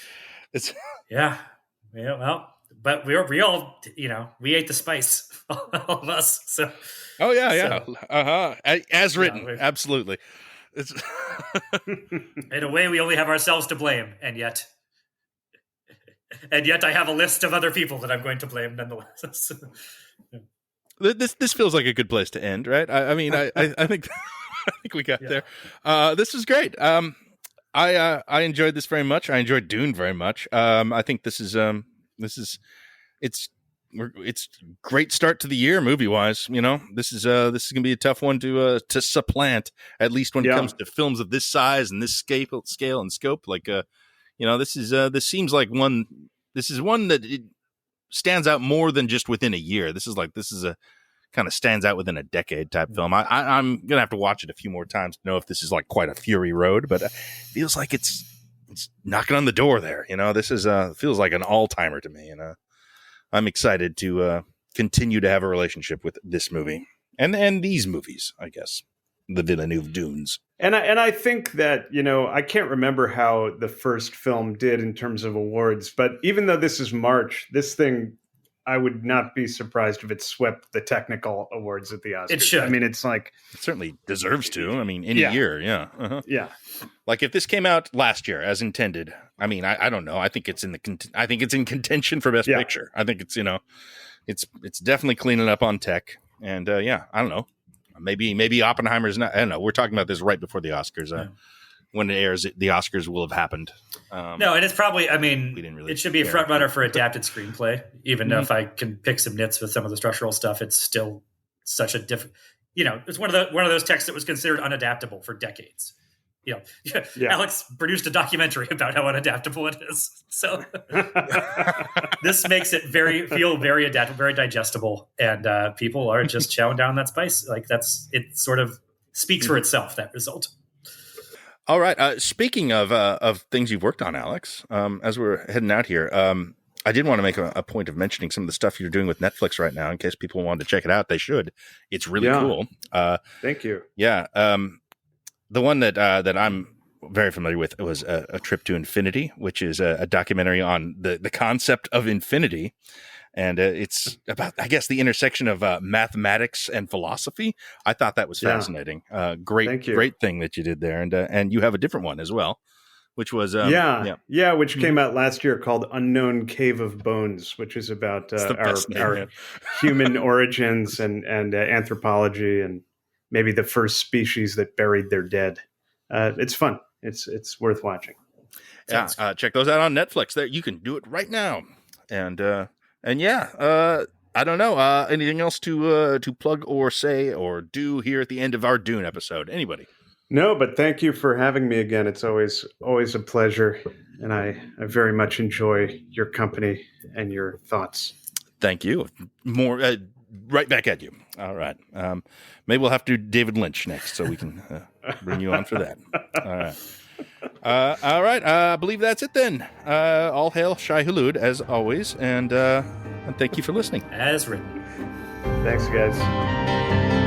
It's well, but we all we ate the spice, all of us. So as written, absolutely. It's in a way, we only have ourselves to blame, and yet I have a list of other people that I'm going to blame nonetheless. This feels like a good place to end, right? I mean, I think I think we got there. This is great. I enjoyed this very much. I enjoyed Dune very much. I think this is it's great start to the year movie wise. This is gonna be a tough one to supplant, at least when it comes to films of this size and this scale and scope. Like this seems like one that it stands out more than just within a year. This is a kind of stands out within a decade type film. I'm gonna have to watch it a few more times to know if this is like quite a Fury Road, but it feels like it's knocking on the door there. This is feels like an all-timer to me, and I'm excited to continue to have a relationship with this movie and these movies, I guess, the Villeneuve Dunes. And I think that, I can't remember how the first film did in terms of awards, but even though this is March, this thing, I would not be surprised if it swept the technical awards at the Oscars. It should. I mean, it's like... It certainly deserves to. I mean, in a year, yeah. Uh-huh. Yeah. Like if this came out last year as intended, I mean, I don't know. I think it's in contention for Best Picture. I think it's, it's definitely cleaning up on tech. And I don't know. Maybe Oppenheimer's not. I don't know. We're talking about this right before the Oscars. When it airs, the Oscars will have happened. No, and it's probably. I mean, it should be a front runner for adapted screenplay. Even though if I can pick some nits with some of the structural stuff, it's still such a different. It's one of those texts that was considered unadaptable for decades. Alex produced a documentary about how unadaptable it is. So this makes it feel very adaptable, very digestible, and people are just chowing down that spice. Like it sort of speaks for itself, that result. All right. Speaking of things you've worked on, Alex, as we're heading out here, I did want to make a point of mentioning some of the stuff you're doing with Netflix right now. In case people wanted to check it out, they should. It's really cool. Thank you. Yeah. The one that I'm very familiar with was a Trip to Infinity, which is a documentary on the concept of infinity. And it's about, I guess, the intersection of mathematics and philosophy. I thought that was fascinating. Great thing that you did there. And you have a different one as well, which was which came out last year, called Unknown Cave of Bones, which is about our human origins and anthropology and maybe the first species that buried their dead. It's fun. It's worth watching. Yeah, check those out on Netflix. There, you can do it right now. And I don't know. Anything else to plug or say or do here at the end of our Dune episode? Anybody? No, but thank you for having me again. It's always a pleasure, and I very much enjoy your company and your thoughts. Thank you. More right back at you. All right. Maybe we'll have to do David Lynch next, so we can bring you on for that. All right. All right. I believe that's it then. All hail Shai-Halud, as always, and thank you for listening. As written. Thanks, guys.